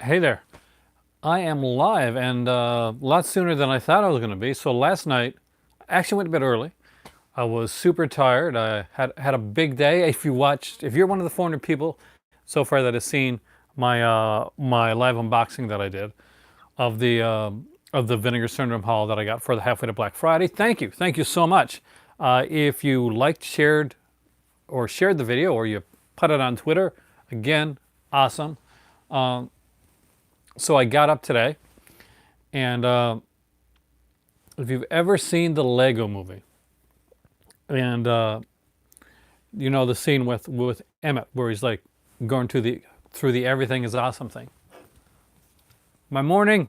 Hey there. I am live and a lot sooner than I thought I was going to be. So last night, I actually went to bed early. I was super tired. I had a big day. If you're one of the 400 people so far that has seen my live unboxing that I did of the Vinegar Syndrome haul that I got for the halfway to Black Friday, thank you so much. If you liked, shared the video, or you put it on Twitter, again, awesome. So I got up today, and if you've ever seen the Lego movie, and you know the scene with Emmett where he's like going through the everything is awesome thing. My morning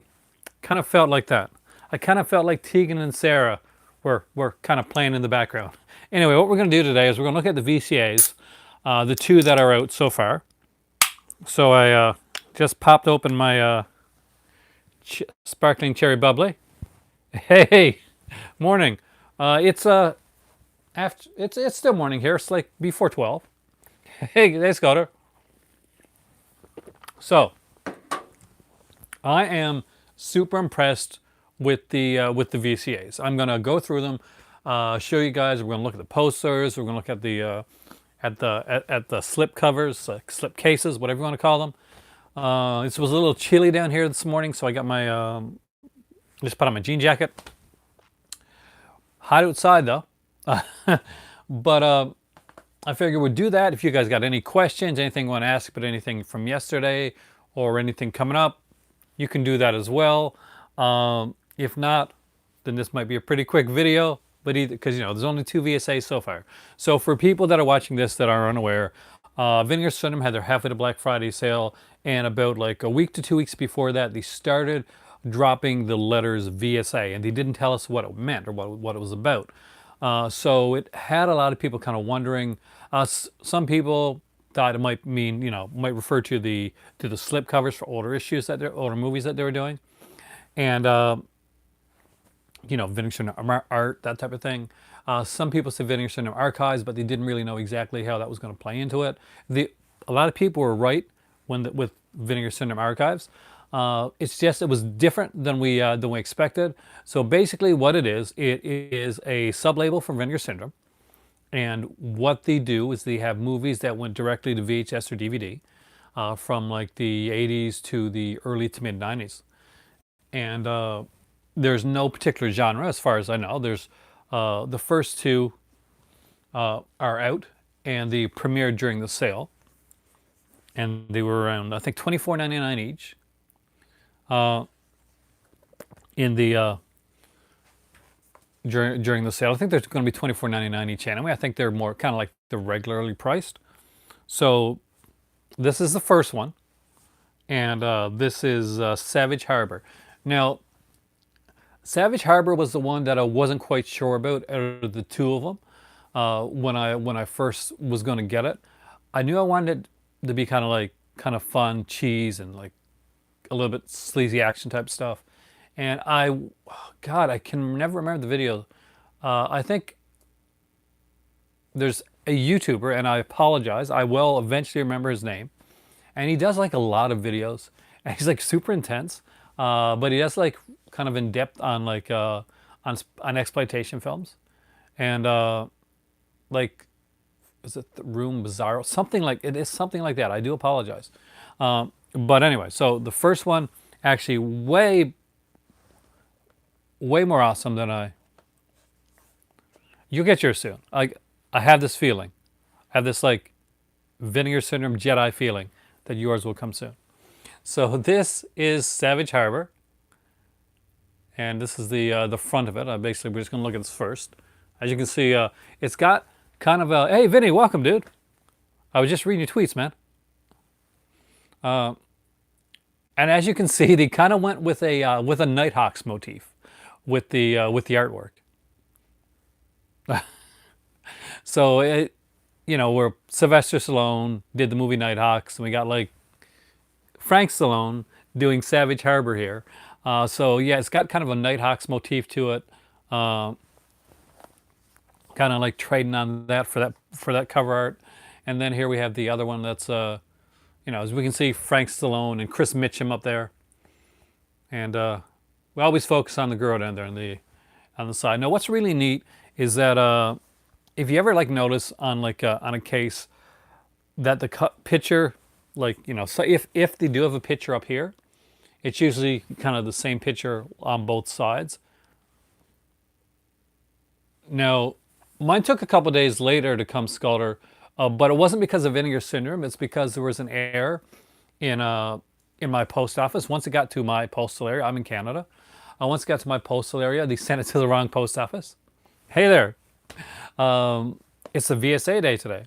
kind of felt like that. I kind of felt like Tegan and Sarah were kind of playing in the background. Anyway, what we're going to do today is we're going to look at the VCAs, the two that are out so far. So I just popped open my sparkling cherry bubbly. Hey, morning. It's after it's still morning here. It's like before 12. Hey, thanks, Scott. So I am super impressed with the VCAs. I'm gonna go through them, show you guys. We're gonna look at the posters. We're gonna look at at the slip covers, slip cases, whatever you want to call them. It was a little chilly down here this morning, so I got my just put on my jean jacket. Hot outside though, but I figured we'd do that. If you guys got any questions, anything you want to ask, but anything from yesterday or anything coming up, you can do that as well. If not, then this might be a pretty quick video, but either because there's only two VSAs so far. So for people that are watching this that are unaware, Vinegar Syndrome had their halfway to Black Friday sale, and about like a week to 2 weeks before that, they started dropping the letters VSA, and they didn't tell us what it meant or what it was about. So it had a lot of people kind of wondering. Some people thought it might mean, might refer to the slip covers for older movies that they were doing, and Vinegar Syndrome art, that type of thing. Some people said Vinegar Syndrome archives, but they didn't really know exactly how that was going to play into it. A lot of people were right with Vinegar Syndrome archives. It's just it was different than we expected. So basically, what it is a sub-label from Vinegar Syndrome, and what they do is they have movies that went directly to VHS or DVD from like the 80s to the early to mid 90s, and there's no particular genre as far as I know. There's the first two are out, and they premiered during the sale, and they were around I think $24.99 each. In the during the sale, I think there's going to be $24.99 each anyway. I think they're more kind of like the regularly priced. So this is the first one, and this is Savage Harbor. Now, Savage Harbor was the one that I wasn't quite sure about out of the two of them. When I first was going to get it, I knew I wanted it to be kind of fun, cheese, and like a little bit sleazy action type stuff. And God, I can never remember the video. I think there's a YouTuber, and I apologize. I will eventually remember his name. And he does like a lot of videos, and he's like super intense. But he does like kind of in depth on like on exploitation films, and like is it the Room Bizarro? Something like it is something like that. I do apologize. But anyway, so the first one actually way more awesome than you'll get yours soon. I have this feeling. I have this like Vinegar Syndrome Jedi feeling that yours will come soon. So this is Savage Harbor, and this is the front of it. Basically, we're just gonna look at this first. As you can see, it's got kind of a hey Vinny, welcome, dude. I was just reading your tweets, man. And as you can see, they kind of went with a Nighthawks motif with the artwork. So where Sylvester Stallone did the movie Nighthawks, and we got like Frank Stallone doing Savage Harbor here. So yeah, it's got kind of a Nighthawks motif to it. Kind of like trading on that for that cover art. And then here we have the other one that's you know, as we can see, Frank Stallone and Chris Mitchum up there, and we always focus on the girl down there on the side. Now, what's really neat is that if you ever like notice on like on a case that the picture, like, you know, so if they do have a picture up here, it's usually kind of the same picture on both sides. Now, mine took a couple days later to come sculptor, but it wasn't because of Vinegar Syndrome. It's because there was an error in my post office. Once it got to my postal area, I'm in Canada. Once it got to my postal area, they sent it to the wrong post office. Hey there, it's the VSA day today.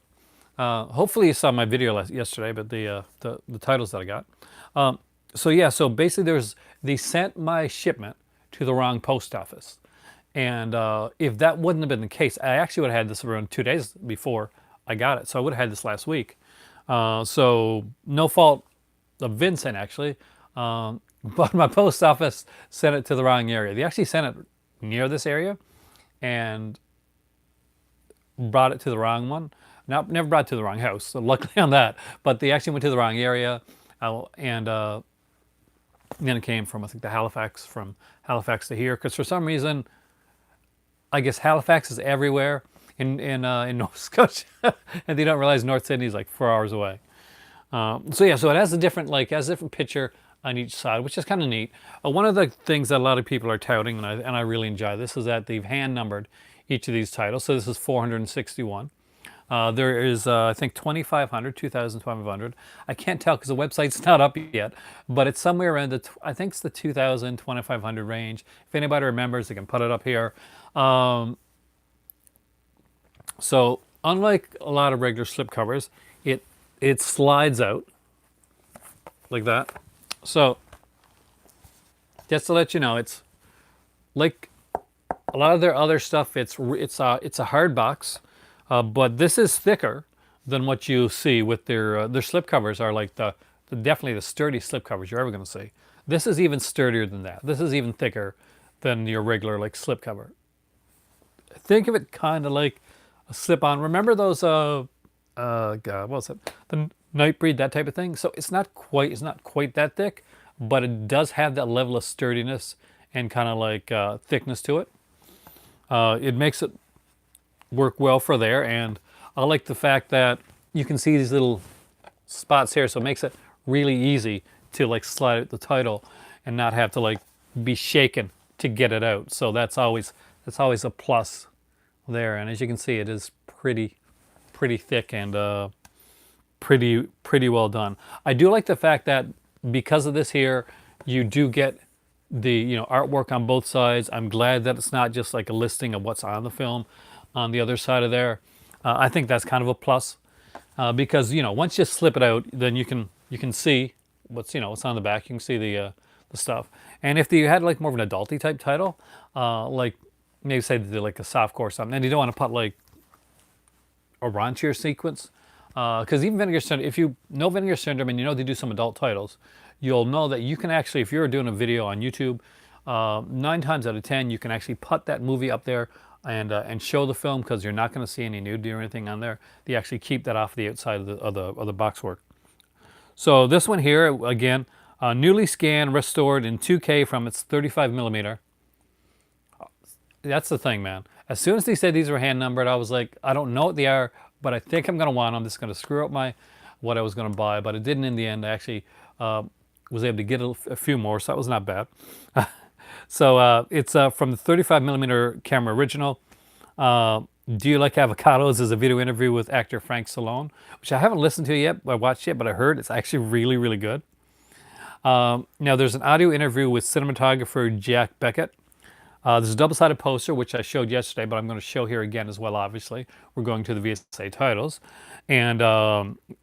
Hopefully you saw my video yesterday, but the titles that I got. So yeah, so basically they sent my shipment to the wrong post office. And if that wouldn't have been the case, I actually would have had this around 2 days before I got it. So I would have had this last week. So no fault of Vincent, actually. But my post office sent it to the wrong area. They actually sent it near this area and brought it to the wrong one. Never brought it to the wrong house, so luckily on that. But they actually went to the wrong area. And then it came from, I think, from Halifax to here. Because for some reason, I guess Halifax is everywhere in Nova Scotia, and they don't realize North Sydney is like 4 hours away. So yeah, so it has a different picture on each side, which is kind of neat. One of the things that a lot of people are touting, and I really enjoy this, is that they've hand numbered each of these titles. So this is 461. There is, I think, 2,500, 2,500. I can't tell because the website's not up yet, but it's somewhere around I think it's the 2,000, 2,500 range. If anybody remembers, they can put it up here. So unlike a lot of regular slip covers, it slides out like that. So just to let you know, it's like a lot of their other stuff. It's a hard box. But this is thicker than what you see with their slip covers are like definitely the sturdy slip covers you're ever going to see. This is even sturdier than that. This is even thicker than your regular like slip cover. Think of it kind of like a slip-on. Remember those God, what was it? The Nightbreed, that type of thing. So it's not quite that thick, but it does have that level of sturdiness and kind of like thickness to it. It makes it work well for there, and I like the fact that you can see these little spots here, so it makes it really easy to like slide out the title and not have to like be shaken to get it out. So that's always a plus there. And as you can see, it is pretty thick and pretty well done. I do like the fact that because of this here, you do get the artwork on both sides. I'm glad that it's not just like a listing of what's on the film on the other side of there. I think that's kind of a plus because once you slip it out, then you can see what's on the back. You can see the stuff. And if you had like more of an adulty type title, like maybe say they did like a softcore or something, and you don't want to put like a raunchier sequence, because even Vinegar Syndrome, if you know Vinegar Syndrome and they do some adult titles, you'll know that you can actually, if you're doing a video on YouTube, 9 times out of 10 you can actually put that movie up there and show the film, because you're not going to see any nudity or anything on there. They actually keep that off the outside of the boxwork. So this one here, again, newly scanned, restored in 2K from its 35 millimeter. That's the thing, man. As soon as they said these were hand numbered, I was like, I don't know what they are, but I think I'm going to want them. This is going to screw up what I was going to buy, but it didn't in the end. I actually was able to get a few more, so that was not bad. So it's from the 35 millimeter camera original. Do You Like Avocados is a video interview with actor Frank Stallone, which I haven't listened to yet, I watched yet, but I heard it's actually really, really good. Now there's an audio interview with cinematographer Jack Beckett. There's a double-sided poster, which I showed yesterday, but I'm going to show here again as well, obviously. We're going to the VSA titles. And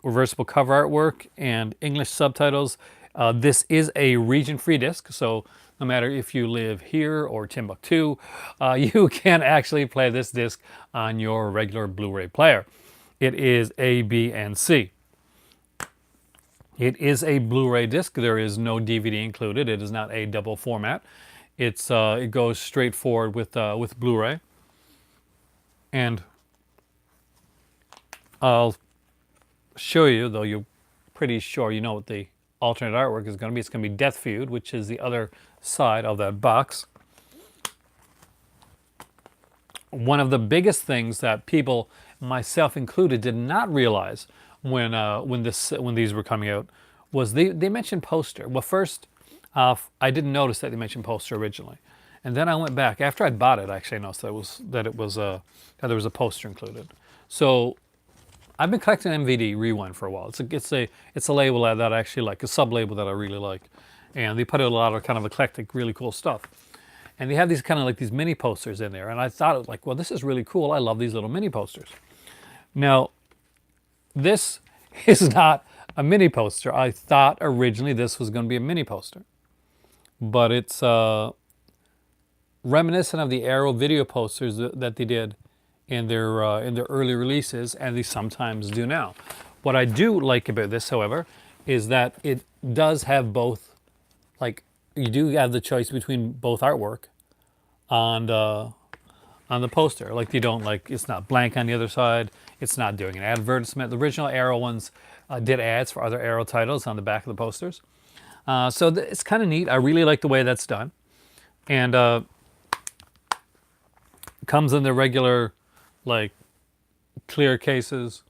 reversible cover artwork and English subtitles. This is a region-free disc, so no matter if you live here or Timbuktu, you can actually play this disc on your regular Blu-ray player. It is A, B, and C. It is a Blu-ray disc. There is no DVD included. It is not a double format. It goes straight forward with Blu-ray. And I'll show you, though you pretty sure you know what the alternate artwork is going to be. It's going to be Death Feud, which is the other side of that box. One of the biggest things that people, myself included, did not realize when these were coming out was they mentioned poster. Well, first, I didn't notice that they mentioned poster originally, and then I went back after I'd bought it. I actually noticed that there was a poster included. So I've been collecting MVD Rewind for a while. It's a label that I actually like, a sub label that I really like, and they put out a lot of kind of eclectic, really cool stuff. And they have these kind of like these mini posters in there, and I thought it was like, well, this is really cool. I love these little mini posters. Now, this is not a mini poster. I thought originally this was going to be a mini poster, but it's reminiscent of the Arrow video posters that they did in their early releases, and they sometimes do now. What I do like about this, however, is that it does have both. Like, you do have the choice between both artwork on the poster. Like, you don't, like, it's not blank on the other side. It's not doing an advertisement. The original Arrow ones did ads for other Arrow titles on the back of the posters. So it's kind of neat. I really like the way that's done. And comes in the regular, like, clear cases.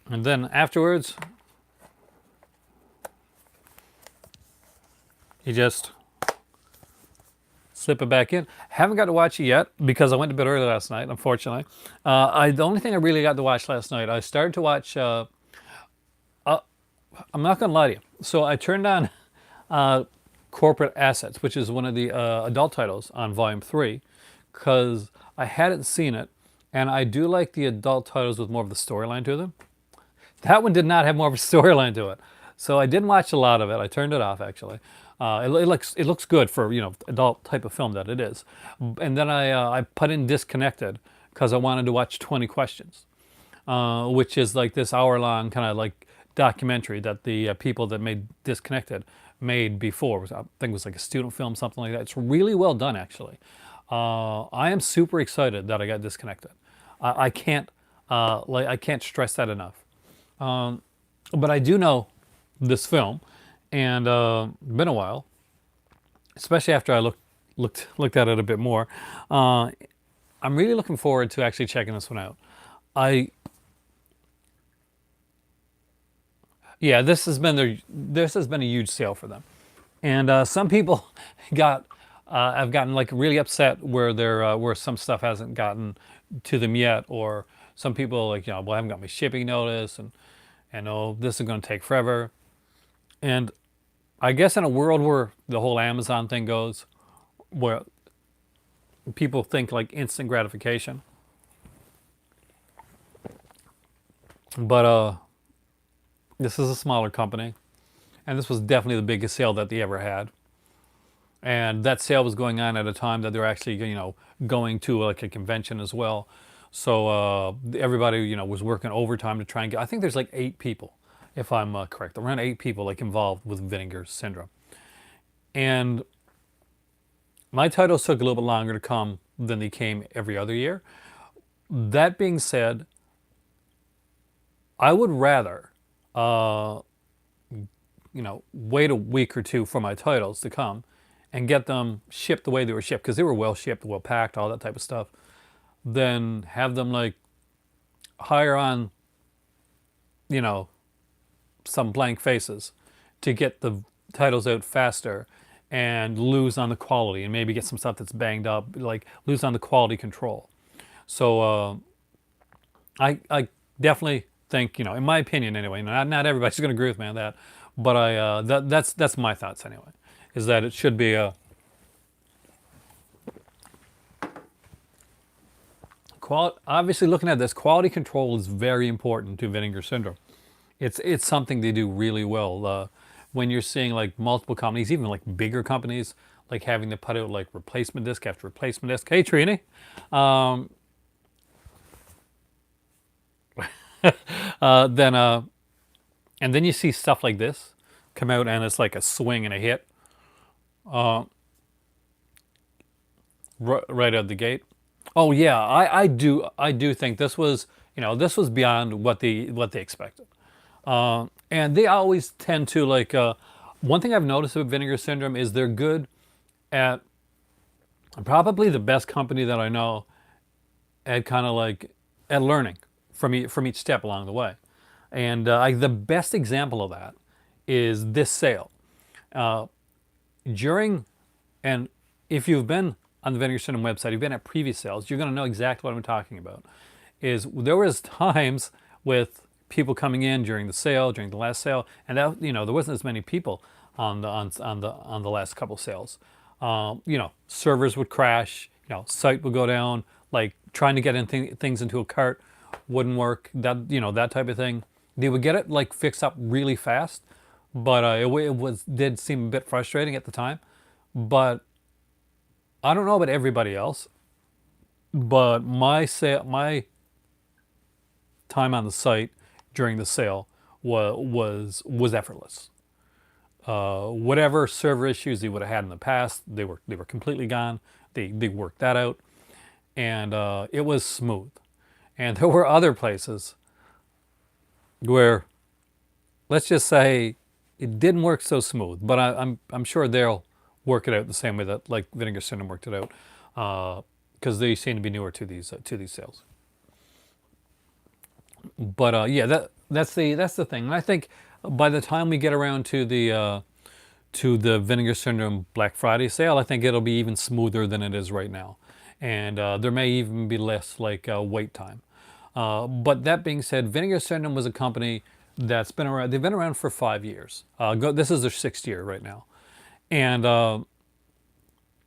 And then afterwards, you just slip it back in. Haven't got to watch it yet because I went to bed early last night, unfortunately. The only thing I really got to watch last night, I started to watch, I'm not going to lie to you. So I turned on Corporate Assets, which is one of the adult titles on Volume 3, because I hadn't seen it, and I do like the adult titles with more of the storyline to them. That one did not have more of a storyline to it. So I didn't watch a lot of it. I turned it off, actually. It looks good for, you know, adult type of film that it is. And then I put in Disconnected because I wanted to watch 20 Questions, which is like this hour-long kind of like documentary that the people that made Disconnected made before. I think it was like a student film, something like that. It's really well done, actually. I am super excited that I got Disconnected. I can't stress that enough. But I do know this film, and been a while, especially after I looked at it a bit more. I'm really looking forward to actually checking this one out. Yeah, this has been a huge sale for them, and some people have gotten like really upset where some stuff hasn't gotten to them yet, or some people like, well, I haven't got my shipping notice, and oh, this is going to take forever. And I guess in a world where the whole Amazon thing goes, where people think like instant gratification, but this is a smaller company, and this was definitely the biggest sale that they ever had. And that sale was going on at a time that they were actually, going to like a convention as well. So everybody, was working overtime to try and get. I think there's like 8 people, if I'm correct, around 8 people like involved with Vinegar Syndrome. And my titles took a little bit longer to come than they came every other year. That being said, I would rather, wait a week or two for my titles to come and get them shipped the way they were shipped, because they were well shipped, well packed, all that type of stuff, than have them like hire on, some blank faces to get the titles out faster and lose on the quality, and maybe get some stuff that's banged up, like lose on the quality control. So I definitely think, in my opinion anyway, not everybody's going to agree with me on that, but that's my thoughts anyway, is that it should be obviously, looking at this, quality control is very important to Vinegar Syndrome. It's something they do really well. When you're seeing like multiple companies, even like bigger companies, like having to put out like replacement disc after replacement disc. Hey, Trini. And then you see stuff like this come out, and it's like a swing and a hit, right out the gate. Oh yeah, I do think this was This was beyond what they expected. And they always tend to like. One thing I've noticed about Vinegar Syndrome is they're good at, probably the best company that I know at kind of like at learning from each step along the way. And the best example of that is this sale. During, and if you've been on the Vinegar Syndrome website, you've been at previous sales, you're going to know exactly what I'm talking about. Is there was times with people coming in during the sale, during the last sale, and that there wasn't as many people on the last couple sales. Servers would crash, site would go down, like trying to get things into a cart wouldn't work. That type of thing. They would get it like fixed up really fast, but did seem a bit frustrating at the time. But I don't know about everybody else, but my time on the site during the sale was effortless. Whatever server issues they would have had in the past, they were completely gone. They worked that out, and it was smooth. And there were other places where, let's just say, it didn't work so smooth. But I'm sure they'll work it out the same way that like Vinegar Syndrome worked it out, because they seem to be newer to these sales. But yeah, that's the thing. And I think by the time we get around to the Vinegar Syndrome Black Friday sale, I think it'll be even smoother than it is right now, and there may even be less like wait time. But that being said, Vinegar Syndrome was a company that's been around. They've been around for 5 years. This is their 6th year right now, and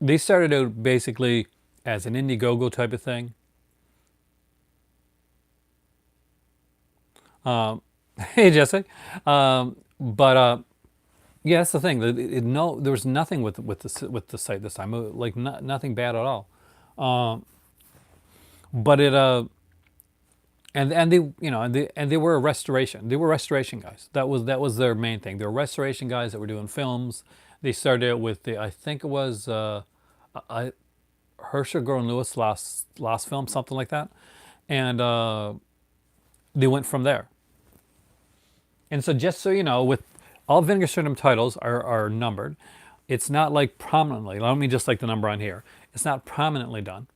they started out basically as an Indiegogo type of thing. Hey Jesse, but yeah, that's the thing. No, there was nothing with the site this time. Like nothing bad at all. But it and they and they were a restoration. They were restoration guys. That was their main thing. They were restoration guys that were doing films. They started out with I think it was Hersher and Lewis last film, something like that, and they went from there. And so just so you know, with all Vinegar Syndrome titles are numbered. It's not like prominently. I don't mean just like the number on here. It's not prominently done.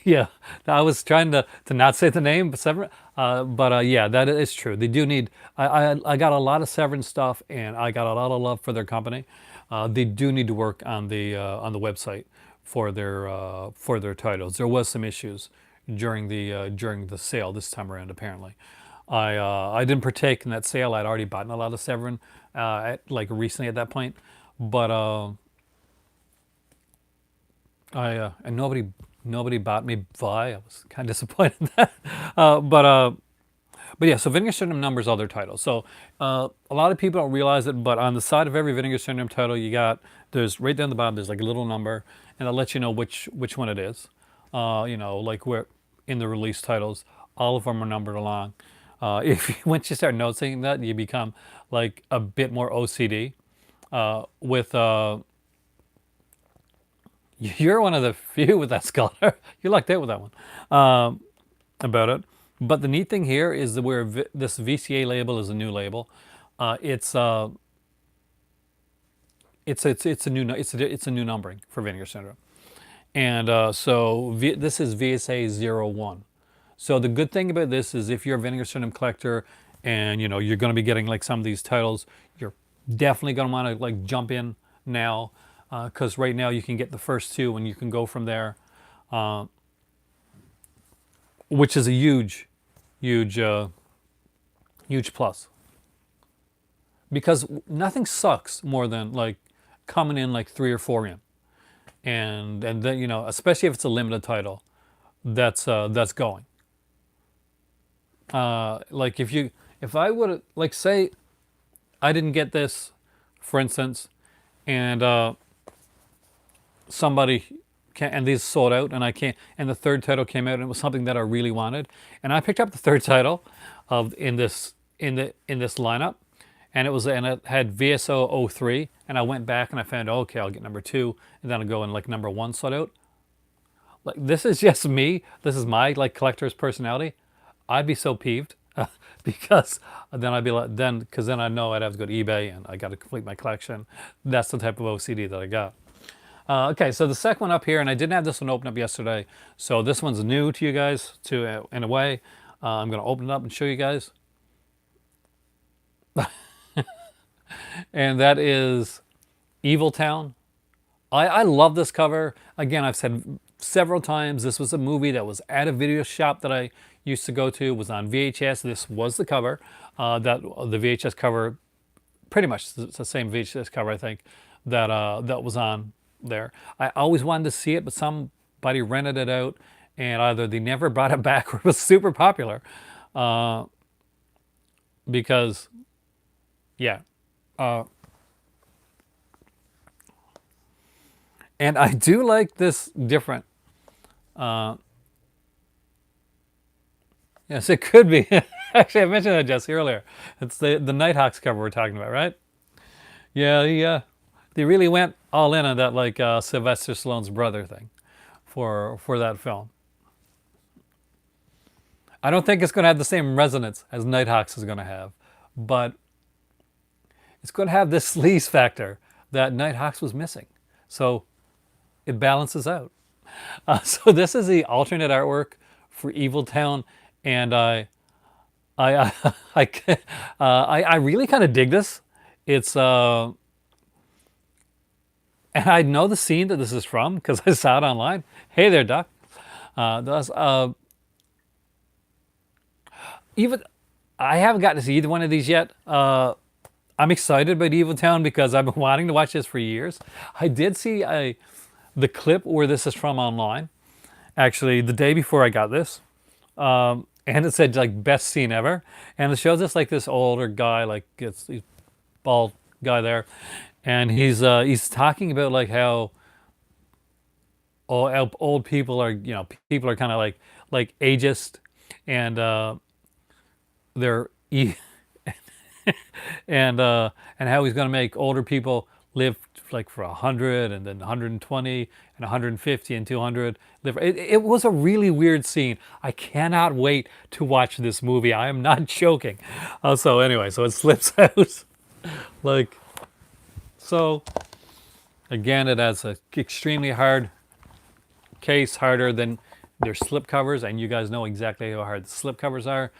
Yeah, I was trying to not say the name, but yeah, that is true. They do need. I got a lot of Severin stuff, and I got a lot of love for their company. They do need to work on the website for their titles. There was some issues during the sale this time around. Apparently, I didn't partake in that sale. I'd already bought a lot of Severin like recently at that point, but and nobody bought me Vi. I was kind of disappointed in that. But yeah, so Vinegar Syndrome numbers all their titles. So a lot of people don't realize it, but on the side of every Vinegar Syndrome title, there's right down the bottom, there's like a little number, and it lets you know which one it is. Like where in the release titles, all of them are numbered along. Once you start noticing that, you become like a bit more OCD. With You're one of the few with that scholar. You lucked out with that one, about it. But the neat thing here is that this VCA label is a new label. It's a new numbering for Vinegar Syndrome, and this is VSA 01. So the good thing about this is if you're a Vinegar Syndrome collector, and you're going to be getting like some of these titles, you're definitely going to want to like jump in now, because right now you can get the first two and you can go from there, which is a huge plus, because nothing sucks more than like coming in like 3 or 4 in, and then especially if it's a limited title that's going, like if I would like say I didn't get this, for instance, and somebody and these sold out, and I can't, and the third title came out and it was something that I really wanted, and I picked up the third title in this lineup, and it had VSO 03, and I went back and I found, okay, I'll get number 2, and then I'll go and like number 1 sold out. Like this is just me. This is my like collector's personality. I'd be so peeved because then I'd be like, then because then I know I'd have to go to eBay and I got to complete my collection. That's the type of OCD that I got. Okay, so the second one up here, and I didn't have this one open up yesterday, so this one's new to you guys, in a way. I'm going to open it up and show you guys, and that is Evil Town. I love this cover. Again, I've said several times, this was a movie that was at a video shop that I used to go to. It was on VHS. This was the cover. That the VHS cover, pretty much it's the same VHS cover, I think, that was on there. I always wanted to see it, but somebody rented it out, and either they never brought it back or it was super popular. Because, yeah. And I do like this different. Yes, it could be. Actually, I mentioned that, Jesse, earlier. It's the Nighthawks cover we're talking about, right? Yeah, they really went all in on that, like Sylvester Stallone's brother thing for that film. I don't think it's going to have the same resonance as Nighthawks is going to have, but it's going to have this sleaze factor that Nighthawks was missing. So it balances out. So this is the alternate artwork for Evil Town, and I I really kind of dig this. It's and I know the scene that this is from because I saw it online. Hey there, Doc. That's, even I haven't gotten to see either one of these yet. I'm excited about Evil Town because I've been wanting to watch this for years. I did see the clip where this is from online, actually the day before I got this, and it said like best scene ever, and it shows us like this older guy, like he's bald guy there, and he's talking about like how old people are, people are kind of like ageist, and they're and how he's going to make older people live like for 100 and then 120 and 150 and 200 live. It was a really weird scene. I cannot wait to watch this movie. I am not joking. So anyway, so it slips out like so. Again, it has a extremely hard case, harder than their slip covers, and you guys know exactly how hard the slip covers are.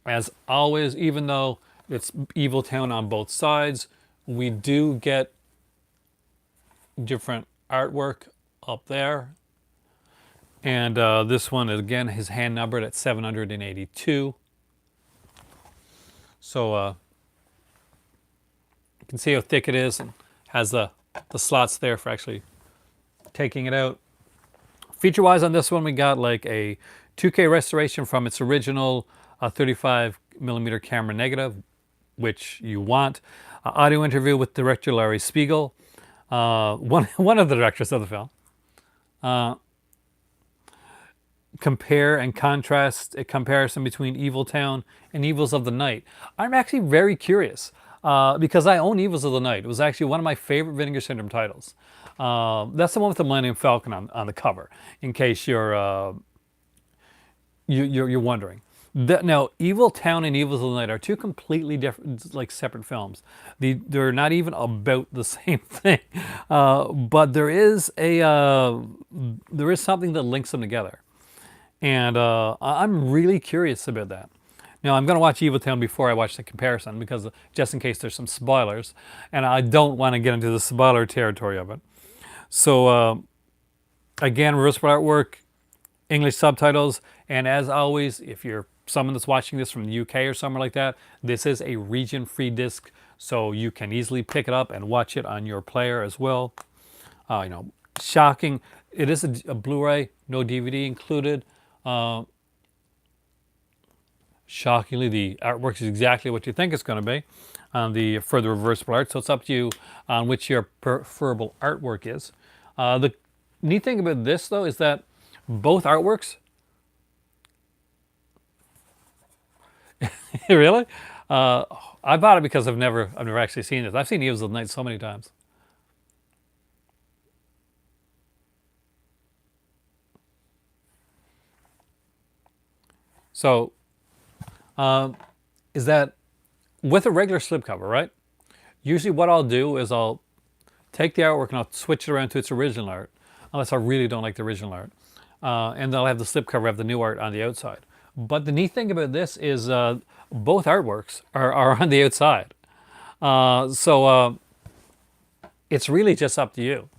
As always, even though it's Evil Town on both sides, we do get different artwork up there. And this one, again, is hand numbered at 782. So you can see how thick it is, and has the slots there for actually taking it out. Feature-wise on this one, we got like a 2K restoration from its original 35mm camera negative, which you want. Audio interview with director Larry Spiegel, one of the directors of the film. Compare and contrast, a comparison between Evil Town and Evils of the Night. I'm actually very curious because I own Evils of the Night. It was actually one of my favorite Vinegar Syndrome titles. That's the one with the Millennium Falcon on the cover, in case you're wondering. Now, Evil Town and Evils of the Night are two completely different, like separate films. They're not even about the same thing, but there is something that links them together, and I'm really curious about that. Now, I'm going to watch Evil Town before I watch the comparison, because just in case there's some spoilers, and I don't want to get into the spoiler territory of it. So, again, reversible artwork, English subtitles, and as always, if you're someone that's watching this from the UK or somewhere like that, this is a region-free disc, so you can easily pick it up and watch it on your player as well. Shocking. It is a Blu-ray, no DVD included. Shockingly, the artwork is exactly what you think it's going to be for the reversible art, so it's up to you on which your preferable artwork is. The neat thing about this, though, is that both artworks really? I bought it because I've never actually seen this. I've seen Evils of the Night so many times. So, is that with a regular slipcover, right? Usually what I'll do is I'll take the artwork and I'll switch it around to its original art, unless I really don't like the original art. And then I'll have the slipcover have the new art on the outside. But the neat thing about this is both artworks are on the outside. So it's really just up to you.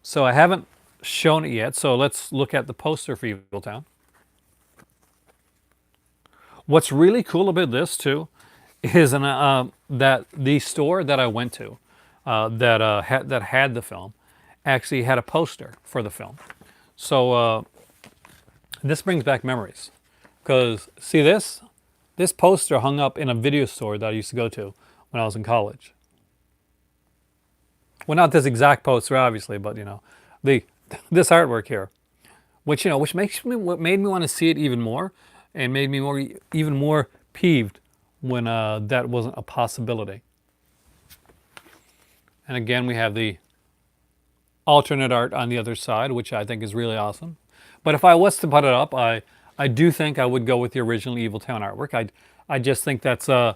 So I haven't shown it yet, so let's look at the poster for Evil Town. What's really cool about this too is that the store that I went to that had the film actually had a poster for the film. So this brings back memories, because see this poster hung up in a video store that I used to go to when I was in college. Well, not this exact poster, obviously, but you know, this artwork here, which which what made me want to see it even more, and made me even more peeved when that wasn't a possibility. And again, we have the alternate art on the other side, which I think is really awesome. But if I was to put it up, I do think I would go with the original Evil Town artwork. I just think that's I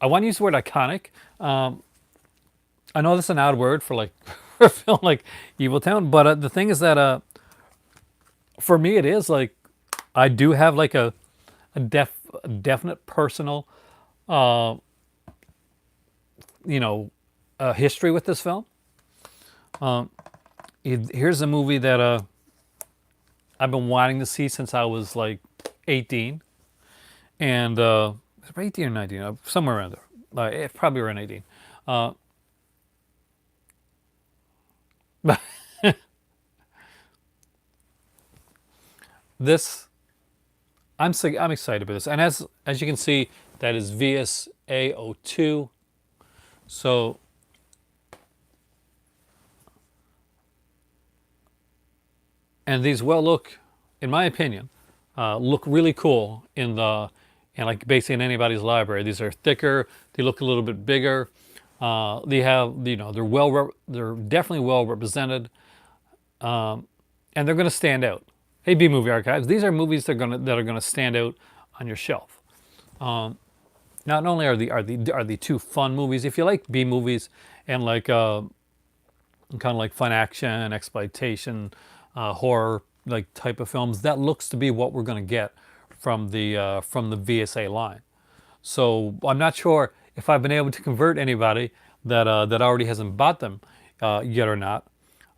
want to use the word iconic. I know that's an odd word for like for a film like Evil Town, but the thing is that for me it is like I do have like a definite personal history with this film. Here's a movie that I've been wanting to see since I was like 18, and 18 or 19, somewhere around there. Probably around 18. But this, I'm excited about this, and as you can see, that is VSA 02. So and these look, in my opinion, look really cool in like basically in anybody's library. These are thicker. They look a little bit bigger. They have they're definitely well represented, and they're going to stand out. Hey, B Movie Archives. These are movies that are gonna stand out on your shelf. Not only are the two fun movies, if you like B movies and like kind of like fun action, exploitation, horror like type of films, that looks to be what we're going to get from the VSA line. So I'm not sure if I've been able to convert anybody that already hasn't bought them yet or not.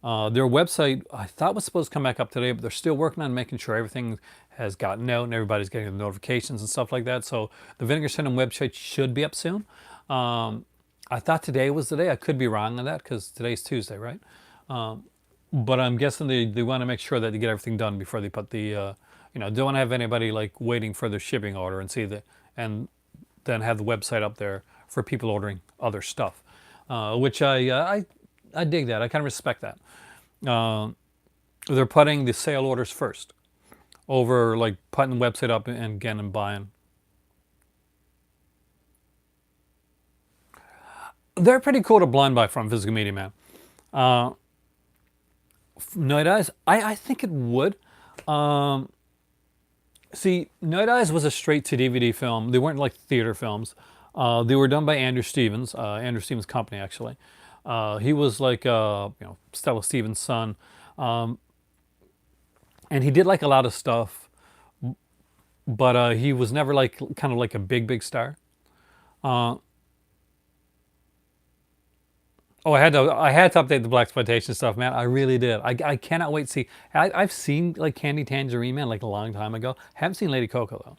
Their website I thought was supposed to come back up today, but they're still working on making sure everything has gotten out and everybody's getting the notifications and stuff like that. So the Vinegar Syndrome website should be up soon. I thought today was the day. I could be wrong on that because today's Tuesday, right? But I'm guessing they want to make sure that they get everything done before they put the, don't want to have anybody like waiting for their shipping order and then have the website up there for people ordering other stuff, which I dig that. I kind of respect that. They're putting the sale orders first over like putting the website up and again and buying. They're pretty cool to blind buy from Physical Media, man. Night Eyes, I think it would. See, Night Eyes was a straight to DVD film. They weren't like theater films. They were done by Andrew Stevens company actually. He was like Stella Stevens' son, and he did like a lot of stuff, but he was never like kind of like a big star. Oh, I had to update the blaxploitation stuff, man. I really did. I cannot wait to see. I've seen like Candy Tangerine Man like a long time ago. Haven't seen Lady Coco though.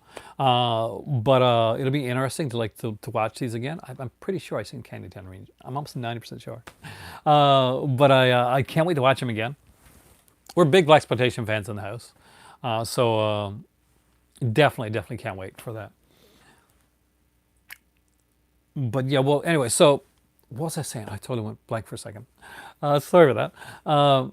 But it'll be interesting to watch these again. I'm pretty sure I've seen Candy Tangerine. I'm almost 90% sure. But I can't wait to watch them again. We're big blaxploitation fans in the house, so definitely can't wait for that. But yeah, well, anyway, so. What was I saying? I totally went blank for a second. Sorry about that.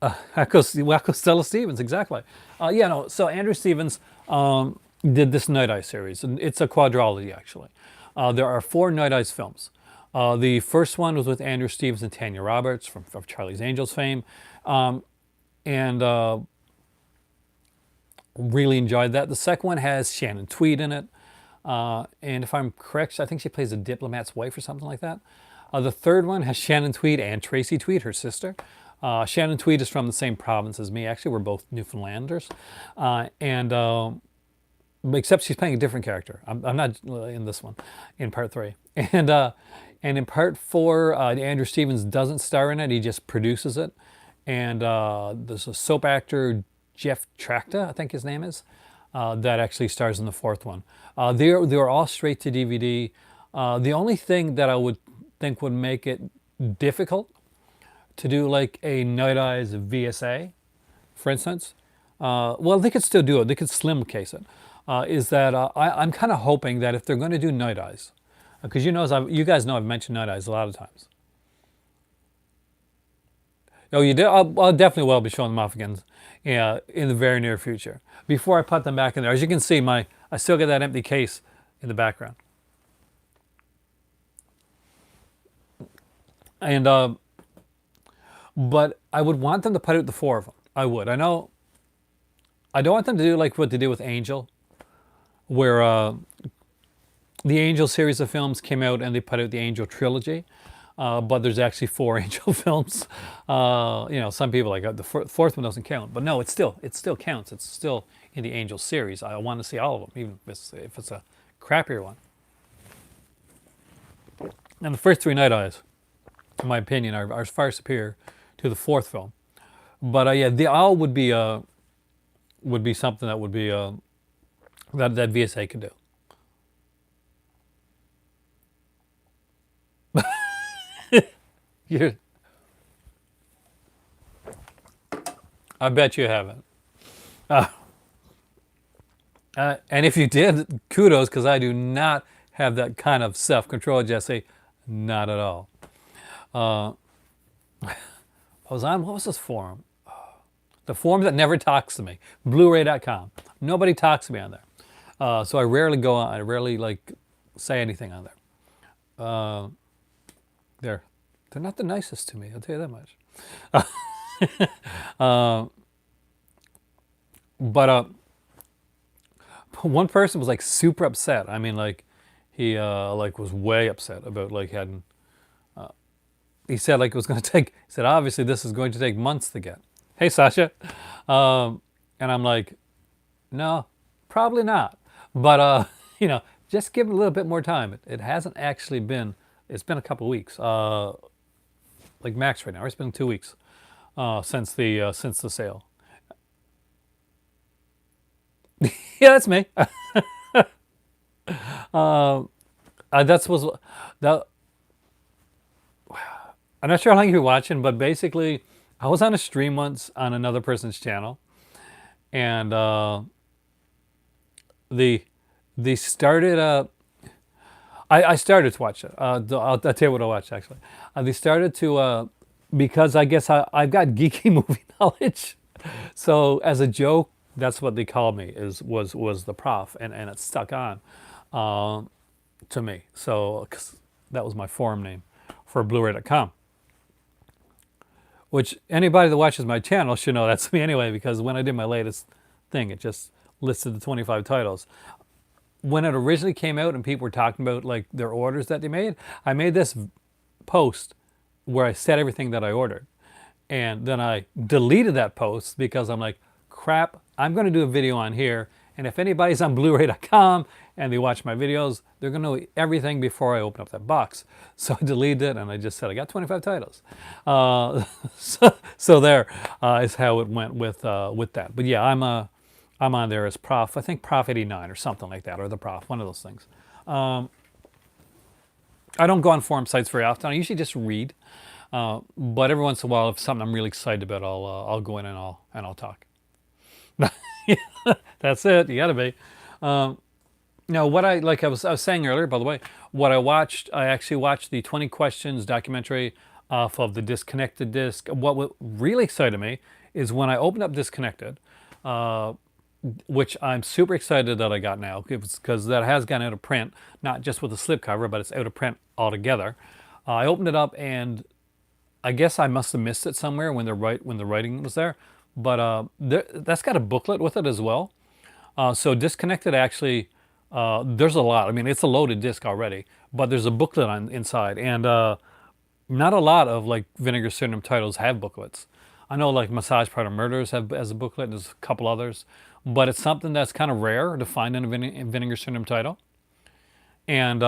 Wacko Stella Stevens, exactly. So Andrew Stevens did this Night Eyes series, and it's a quadrilogy actually. There are 4 Night Eyes films. The first one was with Andrew Stevens and Tanya Roberts from Charlie's Angels fame, and and really enjoyed that. The second one has Shannon Tweed in it. And if I'm correct, I think she plays a diplomat's wife or something like that. The third one has Shannon Tweed and Tracy Tweed, her sister. Shannon Tweed is from the same province as me. Actually, we're both Newfoundlanders. Except she's playing a different character. I'm not in this one, in part 3. And in part 4, Andrew Stevens doesn't star in it. He just produces it. And there's a soap actor, Jeff Trachta, I think his name is, that actually stars in the 4th one. They're all straight to DVD. The only thing that I would think would make it difficult to do like a Night Eyes VSA, for instance, well, they could still do it. They could slim case it. Is that I'm kind of hoping that if they're going to do Night Eyes, because you guys know I've mentioned Night Eyes a lot of times. Oh, you did? I'll definitely will be showing them off again, in the very near future. Before I put them back in there, as you can see, I still get that empty case in the background. And but I would want them to put out the 4 of them. I would. I know. I don't want them to do like what they did with Angel, where the Angel series of films came out and they put out the Angel trilogy. But there's actually 4 Angel films. Some people like the 4th one doesn't count, but no, it still counts. It's still in the Angel series. I want to see all of them, even if it's a crappier one. And the first 3 Night Eyes, in my opinion, are far superior to the 4th film. But yeah, the owl would be something that would be that VSA could do. I bet you haven't. And if you did, kudos, because I do not have that kind of self-control, Jesse. Not at all. I was on, what was this forum? The forum that never talks to me. Blu-ray.com. Nobody talks to me on there. So I rarely go on. I rarely say anything on there. They're not the nicest to me, I'll tell you that much. But one person was super upset. I mean, he was way upset about hadn't. He said it was going to take. He said obviously this is going to take months to get. Hey Sasha, and I'm like, no, probably not. But just give it a little bit more time. It hasn't actually been. It's been a couple of weeks. Max right now. It's been 2 weeks since the sale. Yeah, that's me. I'm not sure how long you've been watching, but basically, I was on a stream once on another person's channel, and they started. I started to watch it. I'll tell you what I watched actually. They started to because I guess I've got geeky movie knowledge, so as a joke, that's what they called me was the prof, and it stuck on to me. So 'cause that was my forum name for Blu-ray.com. Which anybody that watches my channel should know that's me anyway, because when I did my latest thing, it just listed the 25 titles. When it originally came out and people were talking about their orders that they made, I made this post where I said everything that I ordered. And then I deleted that post because I'm like, crap, I'm going to do a video on here. And if anybody's on Blu-ray.com and they watch my videos, they're going to know everything before I open up that box. So I deleted it and I just said, I got 25 titles. So there is how it went with that. But yeah, I'm on there as Prof. I think Prof 89 or something like that, or the Prof, one of those things. I don't go on forum sites very often. I usually just read. But every once in a while, if something I'm really excited about, I'll go in and I'll talk. That's it. You gotta be. Now, what I was saying earlier, by the way, what I actually watched the 20 Questions documentary off of the Disconnected disc. What really excited me is when I opened up Disconnected, which I'm super excited that I got now, because that has gone out of print, not just with the slipcover, but it's out of print altogether. I opened it up and I guess I must have missed it somewhere when the writing was there, but that's got a booklet with it as well. So Disconnected actually, there's a lot. I mean, it's a loaded disc already, but there's a booklet on inside, and not a lot of like Vinegar Syndrome titles have booklets. I know like Massage Parlor Murders have as a booklet, and there's a couple others, but it's something that's kind of rare to find in a Vinegar Syndrome title. And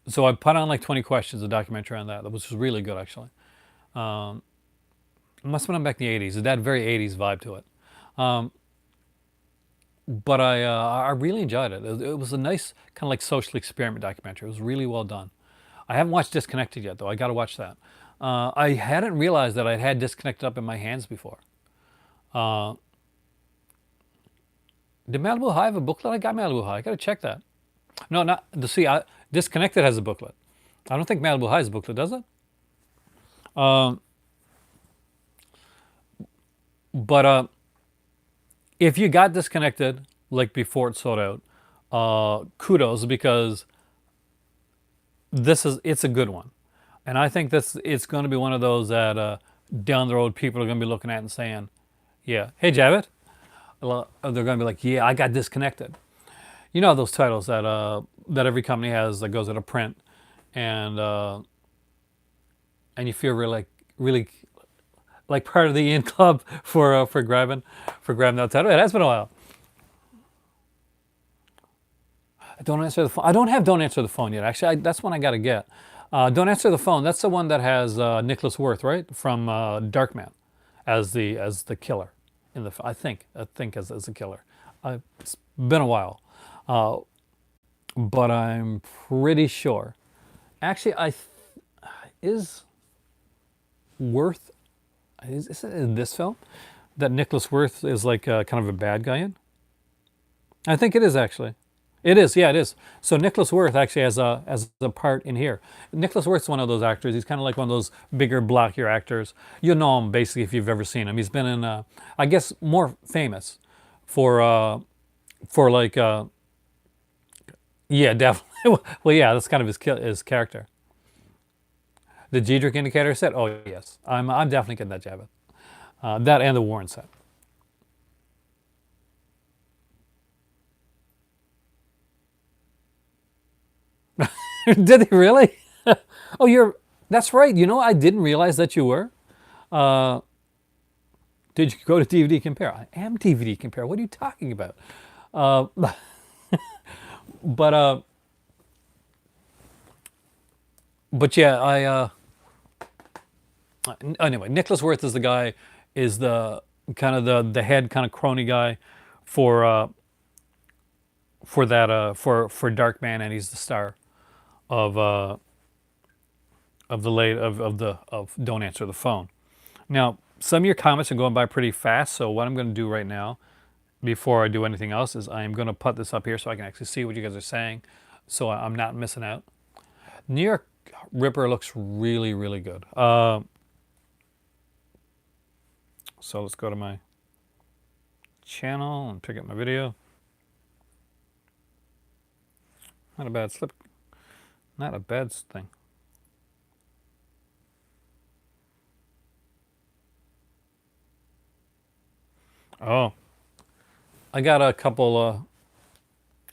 so I put on like 20 questions, a documentary on that, which was really good actually. It must have been back in the 80s. It had a very 80s vibe to it. But I really enjoyed it. It was a nice kind of like social experiment documentary. It was really well done. I haven't watched Disconnected yet though. I got to watch that. I hadn't realized that I'd had Disconnected up in my hands before. Uh, did Malibu High have a booklet? I got Malibu High. I got to check that. No, not to see. Disconnected has a booklet. I don't think Malibu High has a booklet, does it? Um, but if you got Disconnected like before it sold out, kudos because it's a good one, and I think it's going to be one of those that down the road people are going to be looking at and saying, "Yeah, hey Javed," they're going to be like, "Yeah, I got Disconnected." You know those titles that every company has that goes out of print, and and you feel really like part of the in club for grabbing that title. It has been a while. Don't answer the phone. I don't have Don't Answer the Phone yet. Actually, that's one I got to get. Don't Answer the Phone. That's the one that has Nicholas Worth, right, from Darkman, as the killer in the. I think as the killer. It's been a while, uh, but I'm pretty sure. Actually, is Worth is it in this film that Nicholas Worth is like kind of a bad guy in? I think it is actually. It is, yeah, it is. So Nicholas Worth actually has a part in here. Nicholas Worth's one of those actors. He's kind of like one of those bigger, blockier actors. You'll know him basically if you've ever seen him. He's been in, I guess, more famous for like, yeah, definitely. Well, yeah, that's kind of his character. The Diedrich Indicator set. Oh yes, I'm definitely getting that Jabba. That and the Warren set. Did they really? Oh, you're. That's right. You know, I didn't realize that you were. Uh, did you go to DVD Compare? I am DVD Compare. What are you talking about? Uh, but but yeah, anyway. Nicholas Worth is the guy, is the kind of the head kind of crony guy for that for Darkman, and he's the star of of Don't Answer the Phone. Now, some of your comments are going by pretty fast, so what I'm going to do right now, before I do anything else, is I am going to put this up here so I can actually see what you guys are saying, so I'm not missing out. New York Ripper looks really, really good. So let's go to my channel and pick up my video. Not a bad slip. Not a bad thing. Oh, I got a couple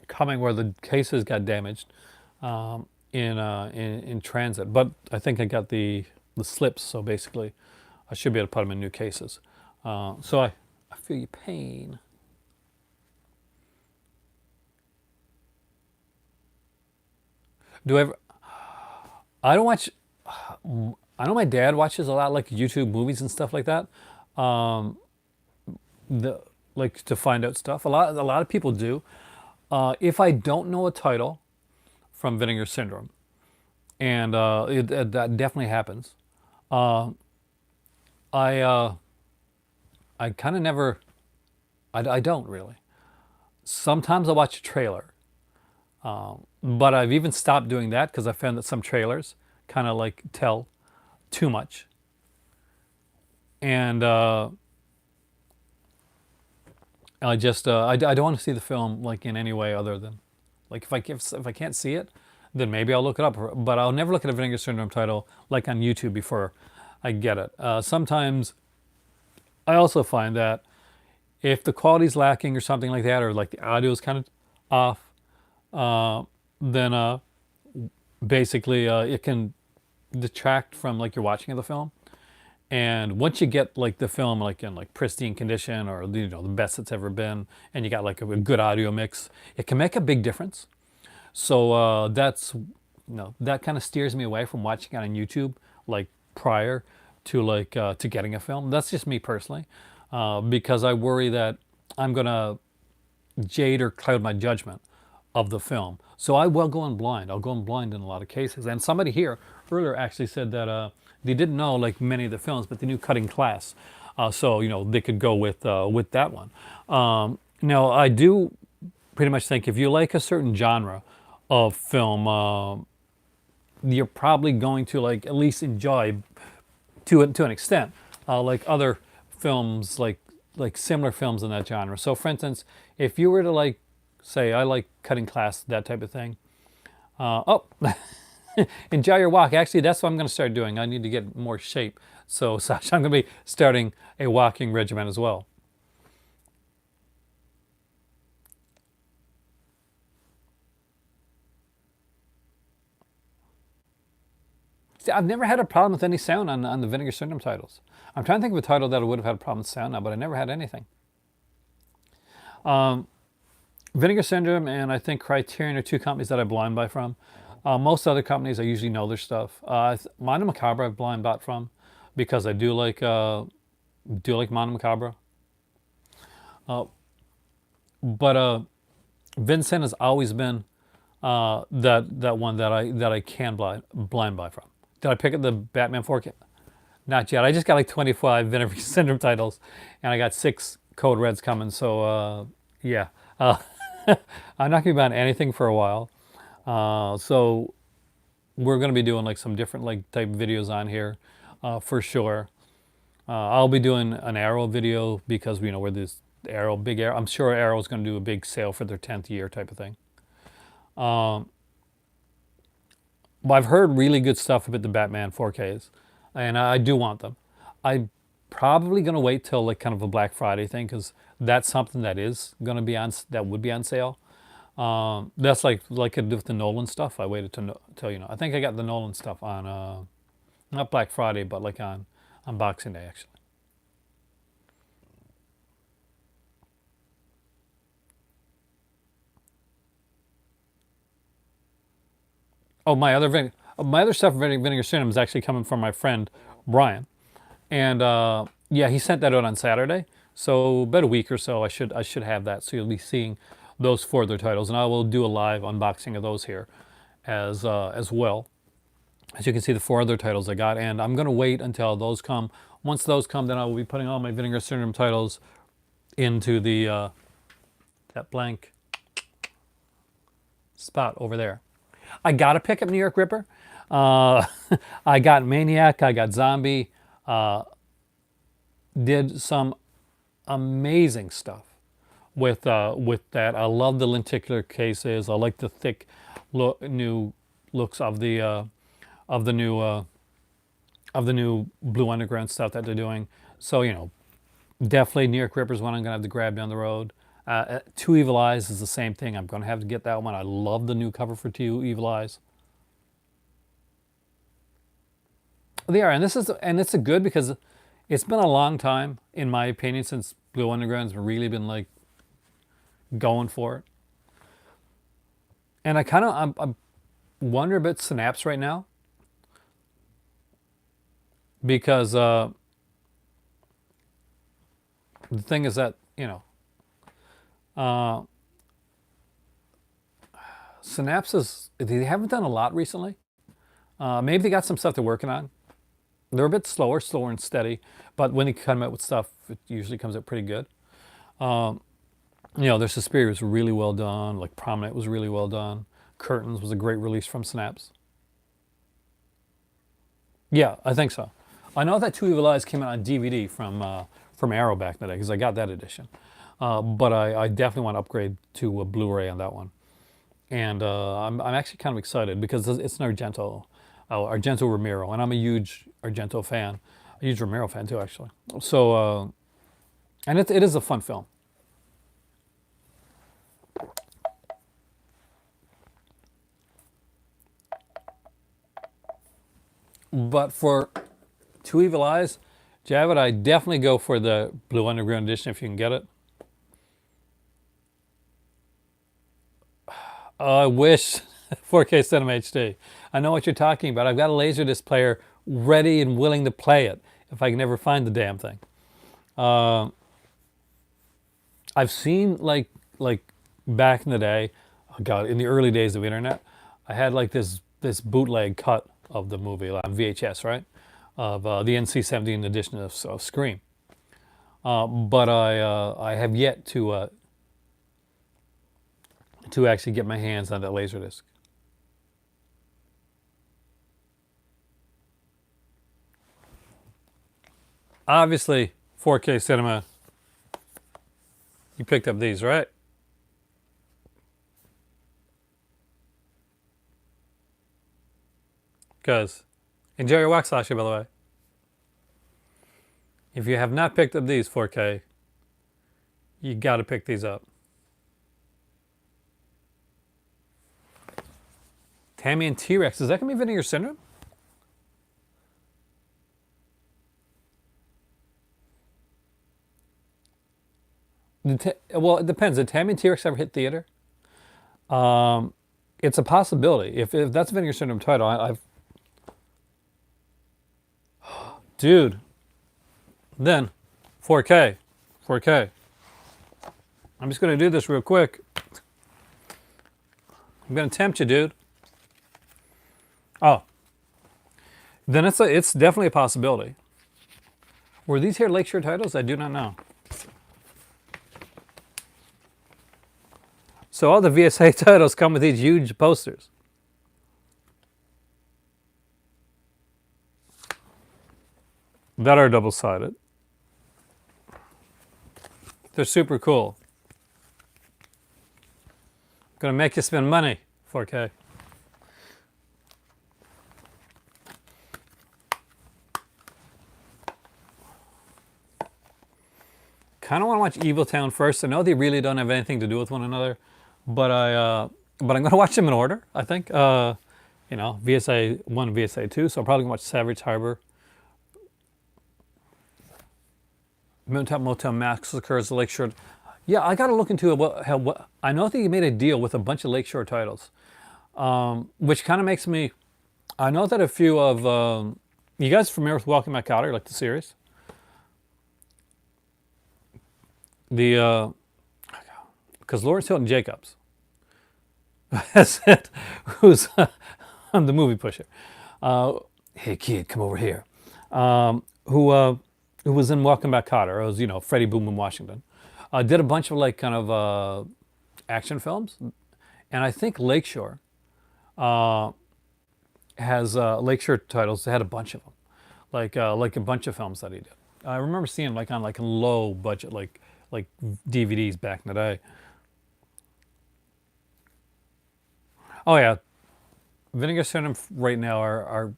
coming where the cases got damaged in transit, but I think I got the slips, so basically I should be able to put them in new cases. So I feel your pain. Do I ever? I don't watch. I know my dad watches a lot like YouTube movies and stuff like that. Um, the like to find out stuff. A lot of people do. If I don't know a title from Vinegar Syndrome, and that definitely happens, uh, I I kind of never. I don't really. Sometimes I watch a trailer, but I've even stopped doing that because I found that some trailers kind of like tell too much, and I just I don't want to see the film like in any way other than like if I can't see it, then maybe I'll look it up. But I'll never look at a Vinegar Syndrome title like on YouTube before I get it. Sometimes I also find that if the quality's lacking or something like that, or like the audio is kind of off, uh, then basically it can detract from like your watching of the film. And once you get like the film like in like pristine condition, or the best it's ever been, and you got like a good audio mix, it can make a big difference. So that's that kind of steers me away from watching it on YouTube like prior to to getting a film. That's just me personally, because I worry that I'm gonna jade or cloud my judgment of the film. So I will go in blind. I'll go in blind in a lot of cases. And somebody here earlier actually said that they didn't know like many of the films, but they knew Cutting Class. So they could go with that one. Now I do pretty much think if you like a certain genre of film, you're probably going to like at least enjoy to an extent like other films like similar films in that genre. So for instance, if you were to like say I like Cutting Class, that type of thing. Oh, enjoy your walk. Actually, that's what I'm going to start doing. I need to get more shape. So Sasha, I'm going to be starting a walking regimen as well. See, I've never had a problem with any sound on the Vinegar Syndrome titles. I'm trying to think of a title that I would have had a problem with sound now, but I never had anything. Vinegar Syndrome and I think Criterion are two companies that I blind buy from. Most other companies I usually know their stuff. Mondo Macabre I blind bought from because I do like Mondo Macabre. But Vincent has always been that one that I can blind buy from. Did I pick up the Batman 4K? Not yet. I just got like 25 Vinegar Syndrome titles, and I got 6 Code Reds coming. So yeah, I'm not gonna be buying anything for a while. So we're gonna be doing like some different like type videos on here for sure. I'll be doing an Arrow video because we know where this Arrow, big Arrow. I'm sure Arrow's going to do a big sale for their 10th year type of thing. But I've heard really good stuff about the Batman 4Ks, and I do want them. I'm probably going to wait till like kind of a Black Friday thing because that's something that is going to be on that would be on sale. That's like I did with the Nolan stuff. I waited till I think I got the Nolan stuff on not Black Friday, but like on Boxing Day actually. Oh, my other stuff, Vinegar Syndrome, is actually coming from my friend Brian, and yeah, he sent that out on Saturday. So about a week or so, I should have that. So you'll be seeing those 4 other titles, and I will do a live unboxing of those here, as well. As you can see, the 4 other titles I got, and I'm gonna wait until those come. Once those come, then I will be putting all my Vinegar Syndrome titles into the that blank spot over there. I got to pick up New York Ripper. I got Maniac. I got Zombie. Did some amazing stuff with that. I love the lenticular cases. I like the thick new looks of the new Blue Underground stuff that they're doing. So definitely New York Ripper is one I'm gonna have to grab down the road. Two Evil Eyes is the same thing. I'm going to have to get that one. I love the new cover for Two Evil Eyes. They are, and it's a good because it's been a long time, in my opinion, since Blue Underground's really been like going for it. And I wonder about Synapse right now because the thing is that uh, Synapse they haven't done a lot recently. Maybe they got some stuff they're working on. They're a bit slower and steady, but when they come out with stuff, it usually comes out pretty good. Their Suspiria was really well done. Like Prominent was really well done. Curtains was a great release from Synapse. Yeah, I think so. I know that Two Evil Eyes came out on DVD from Arrow back in the day because I got that edition. But I definitely want to upgrade to a Blu-ray on that one. And I'm actually kind of excited because it's an Argento Romero, and I'm a huge Argento fan, a huge Romero fan too, actually. So And it is a fun film. But for Two Evil Eyes, Javid, I definitely go for the Blue Underground edition if you can get it. I wish 4K Cinema HD. I know what you're talking about. I've got a Laserdisc player ready and willing to play it if I can never find the damn thing. I've seen like back in the day, oh God, in the early days of internet, I had like this bootleg cut of the movie on VHS, right, of the NC-17 edition of Scream. But I have yet to actually get my hands on that Laserdisc. Obviously, 4K Cinema. You picked up these, right? Because enjoy your wax, Sasha, by the way. If you have not picked up these 4K, you got to pick these up. Tammy and T-Rex. Is that going to be Vinegar Syndrome? Well, it depends. Did Tammy and T-Rex ever hit theater? It's a possibility. If that's Vinegar Syndrome title, I've... Dude. Then, 4K. 4K. I'm just going to do this real quick. I'm going to tempt you, dude. Oh. Then it's definitely a possibility. Were these here Lakeshore titles? I do not know. So all the VSA titles come with these huge posters. That are double-sided. They're super cool. Gonna make you spend money, 4K. Kind of want to watch Evil Town first. I know they really don't have anything to do with one another, but I'm gonna watch them in order. I think, VSA 1, VSA 2. So I'm probably gonna watch Savage Harbor, Mountain Motel Massacres, the Lakeshore. Yeah, I got to look into it. What I know that he made a deal with a bunch of Lakeshore titles, which kind of makes me. I know that a few of you guys familiar with Welcome Back Kotter, like the series. The because Lawrence Hilton Jacobs, who's I'm the movie pusher. Hey kid, come over here. Who was in Welcome Back Kotter. It was Freddie Boom Boom Washington. Did a bunch of like kind of action films, and I think Lakeshore has Lakeshore titles. They had a bunch of them, like a bunch of films that he did. I remember seeing like on like a low budget like DVDs back in the day. Oh yeah, Vinegar Syndrome right now are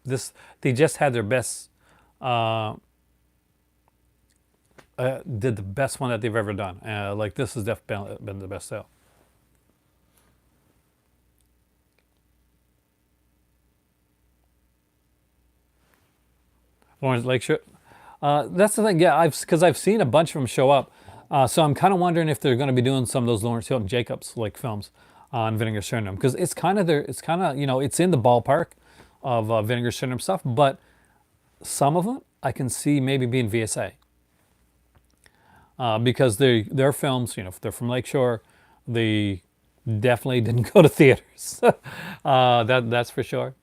this. They just had their best. Did the best one that they've ever done. Like this has definitely been the best sale. Lawrence Lakeshore. That's the thing. Yeah, because I've seen a bunch of them show up. So I'm kind of wondering if they're going to be doing some of those Lawrence Hilton Jacobs like films on Vinegar Syndrome, because it's kind of it's in the ballpark of Vinegar Syndrome stuff, but some of them I can see maybe being VSA. Because their films, they're from Lakeshore, they definitely didn't go to theaters. That's for sure.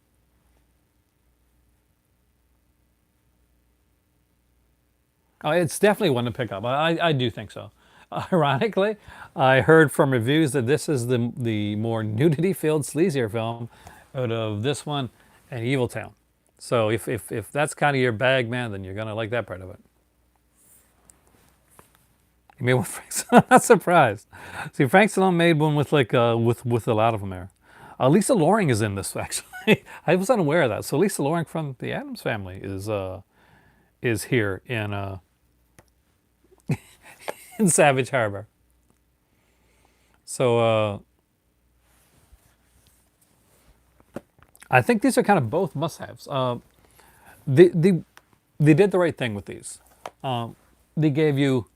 Oh, it's definitely one to pick up. I do think so. Ironically, I heard from reviews that this is the more nudity-filled, sleazier film out of this one and Evil Town. So if that's kind of your bag, man, then you're gonna like that part of it. He made one with Frank Stallone. I'm not surprised. See, Frank Stallone made one with like with a lot of them there. Lisa Loring is in this actually. I was unaware of that. So Lisa Loring from the Addams Family is here in in Savage Harbor. So I think these are kind of both must-haves. They, they, they did the right thing with these. They gave you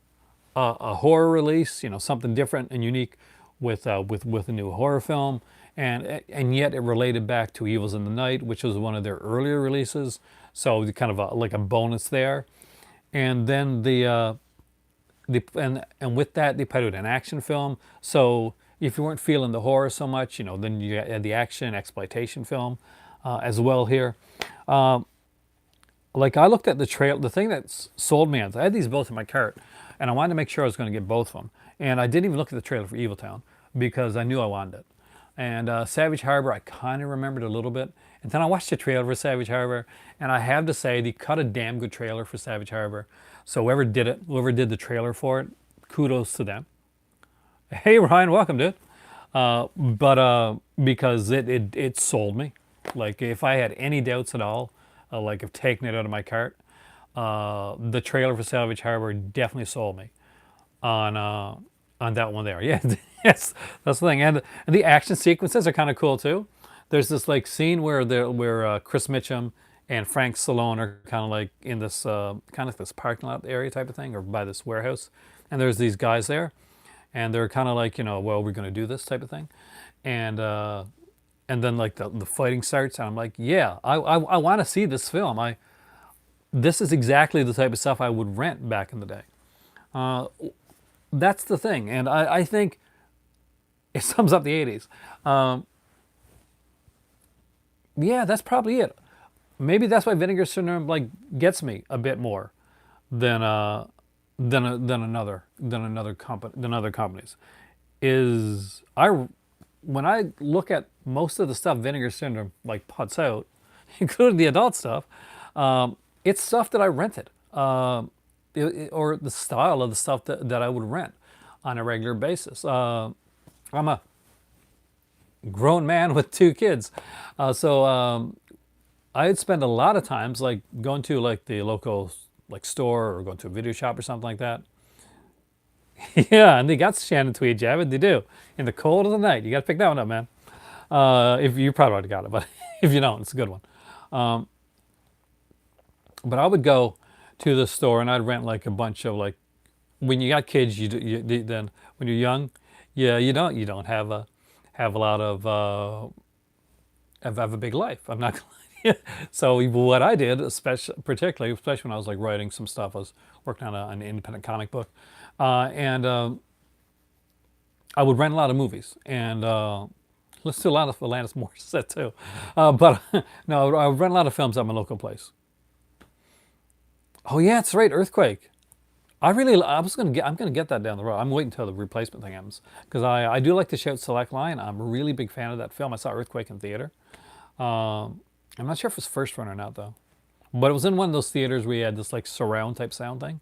a horror release, something different and unique with a new horror film, and yet it related back to Evils in the Night, which was one of their earlier releases. So kind of like a bonus there. And then and with that they put out an action film. So if you weren't feeling the horror so much, then you had the action exploitation film as well here. Like I looked at the trail, the thing that sold me on, I had these both in my cart, and I wanted to make sure I was going to get both of them. And I didn't even look at the trailer for Evil Town because I knew I wanted it. And Savage Harbor, I kind of remembered a little bit. And then I watched the trailer for Savage Harbor, and I have to say, they cut a damn good trailer for Savage Harbor. So whoever did it, whoever did the trailer for it, kudos to them. Hey Ryan, welcome, dude. But because it sold me. Like if I had any doubts at all, like of taking it out of my cart, the trailer for Savage Harbor definitely sold me on that one there. Yeah, yes, that's the thing. And the action sequences are kind of cool too. There's this like scene where Chris Mitchum and Frank Stallone are kind of like in this kind of this parking lot area type of thing, or by this warehouse, and there's these guys there, and they're kind of like, well, we're going to do this type of thing, and then like the fighting starts, and I'm like, yeah, I want to see this film. This is exactly the type of stuff I would rent back in the day. That's the thing, and I think it sums up the 80s. Yeah, that's probably it. Maybe that's why Vinegar Syndrome like gets me a bit more than other companies. Is I When I look at most of the stuff Vinegar Syndrome like puts out, including the adult stuff, it's stuff that I rented, or the style of the stuff that I would rent on a regular basis. I'm a grown man with 2 kids, so I'd spend a lot of times like going to like the local like store or going to a video shop or something like that. Yeah, and they got Shannon Tweed Javid. They do. In the cold of the night, you got to pick that one up, man. If you probably already got it, but if you don't, it's a good one. But I would go to the store and I'd rent like a bunch of like. When you got kids, then when you're young, yeah, you don't have a lot of have a big life. I'm not gonna lie to you. So what I did, particularly when I was like writing some stuff, I was working on an independent comic book, and I would rent a lot of movies and listen to a lot of Alanis Morissette too. But no, I would rent a lot of films at my local place. Oh yeah, it's right, Earthquake. I'm gonna get that down the road. I'm waiting until the replacement thing happens because I do like the Shout Select line. I'm a really big fan of that film. I saw Earthquake in theater. I'm not sure if it's first run or not though, but it was in one of those theaters where you had this like surround type sound thing,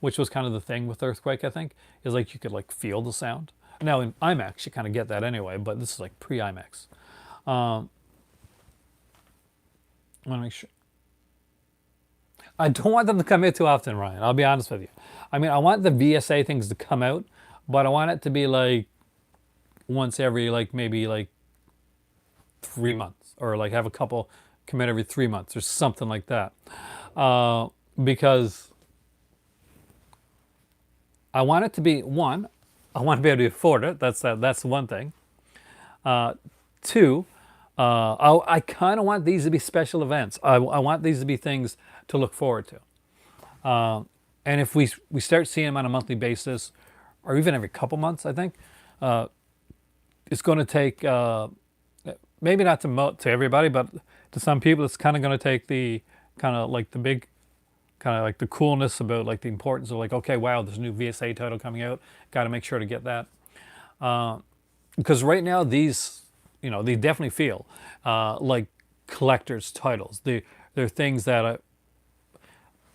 which was kind of the thing with Earthquake. I think is like you could like feel the sound. Now in IMAX you kind of get that anyway, but this is like pre-IMAX. I want to make sure. I don't want them to come out too often, Ryan. I'll be honest with you. I mean, I want the VSA things to come out, but I want it to be like once every like maybe like 3 months, or like have a couple come out every 3 months or something like that, because I want it to be one. I want to be able to afford it. That's one thing. Two, I kind of want these to be special events. I want these to be things to look forward to. And if we start seeing them on a monthly basis, or even every couple months, I think it's going to take maybe not to everybody, but to some people, it's kind of going to take the kind of like the big, kind of like the coolness about like the importance of like, okay, wow, there's a new VSA title coming out. Got to make sure to get that. Because right now these, they definitely feel like collector's titles. They're things that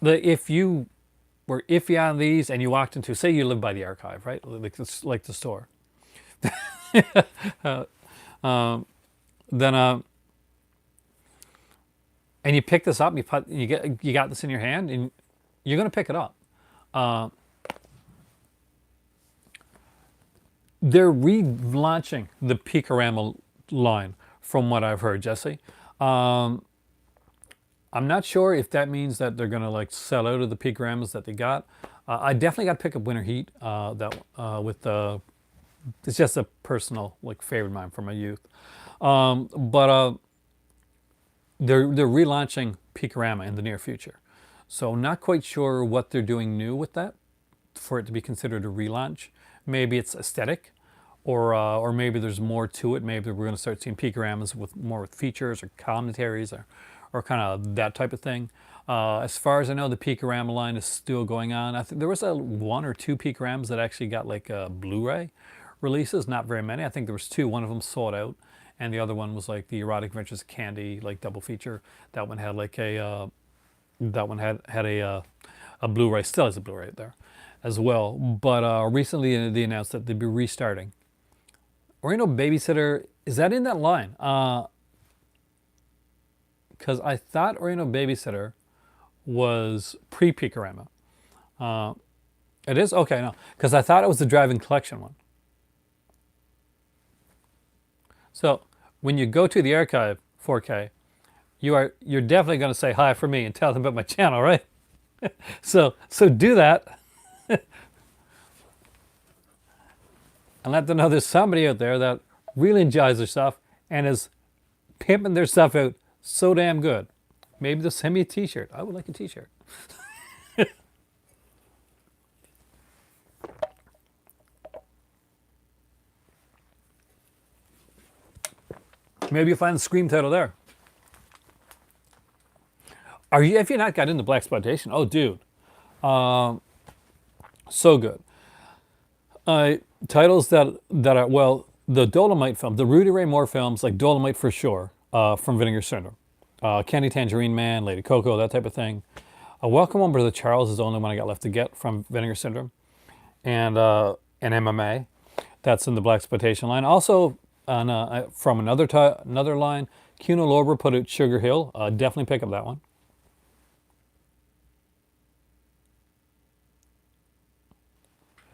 if you were iffy on these and you walked into, say you live by the archive, right? Like the store. Then and you pick this up, you got this in your hand, and you're gonna pick it up. They're relaunching the Picorama line, from what I've heard, Jesse. Um, I'm not sure if that means that they're gonna like sell out of the Picoramas that they got. I definitely got to pick up Winter Heat. That with the It's just a personal like favorite of mine from my youth. But they're relaunching Picorama in the near future, so not quite sure what they're doing new with that for it to be considered a relaunch. Maybe it's aesthetic, or maybe there's more to it. Maybe we're going to start seeing Picoramas with more with features or commentaries or kind of that type of thing. As far as I know, the Picorama line is still going on. I think there was a one or two Picoramas that actually got like Blu-ray releases. Not very many. I think there was two. One of them sold out, and the other one was like the Erotic Adventures of Candy, like double feature. That one had like that one had a Blu-ray. Still has a Blu-ray there as well. But recently they announced that they'd be restarting. Orino Babysitter, is that in that line? Because I thought Orino Babysitter was pre-Picorama. It is? Okay, no. Because I thought it was the Drive-In Collection one. So when you go to the archive 4K, you're definitely going to say hi for me and tell them about my channel, right? So do that. And let them know there's somebody out there that really enjoys their stuff and is pimping their stuff out so damn good. Maybe they'll send me a t-shirt. I would like a t-shirt. Maybe you'll find the Scream title there. Have you not got into blaxploitation? Oh, dude. So good. Titles that are, well, the Dolomite film, the Rudy Ray Moore films, like Dolomite for sure, from Vinegar Syndrome. Candy Tangerine Man, Lady Coco, that type of thing. Welcome Home Brother Charles is the only one I got left to get from Vinegar Syndrome. And MMA, that's in the blaxploitation line. Also, from another line, Kuno Lorber put out Sugar Hill. Definitely pick up that one.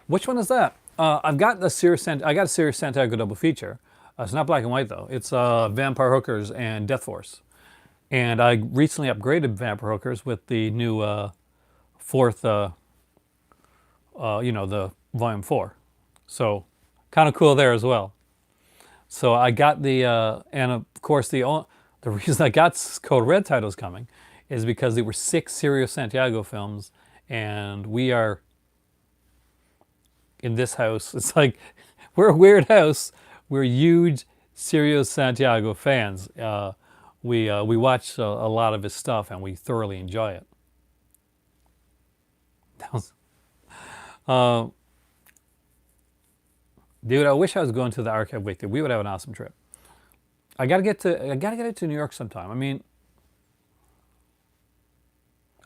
Which one is that? I got a Sirius Santiago double feature. It's not black and white though. It's Vampire Hookers and Death Force. And I recently upgraded Vampire Hookers with the new fourth, the volume 4. So kind of cool there as well. So I got the, and of course the reason I got Code Red titles coming is because there were 6 Sirius Santiago films, and we are in this house. It's like we're a weird house. We're huge Sirius Santiago fans. We watch a lot of his stuff and we thoroughly enjoy it. That was, dude, I wish I was going to the archive weekly. We would have an awesome trip. I gotta get it to New York sometime. I mean,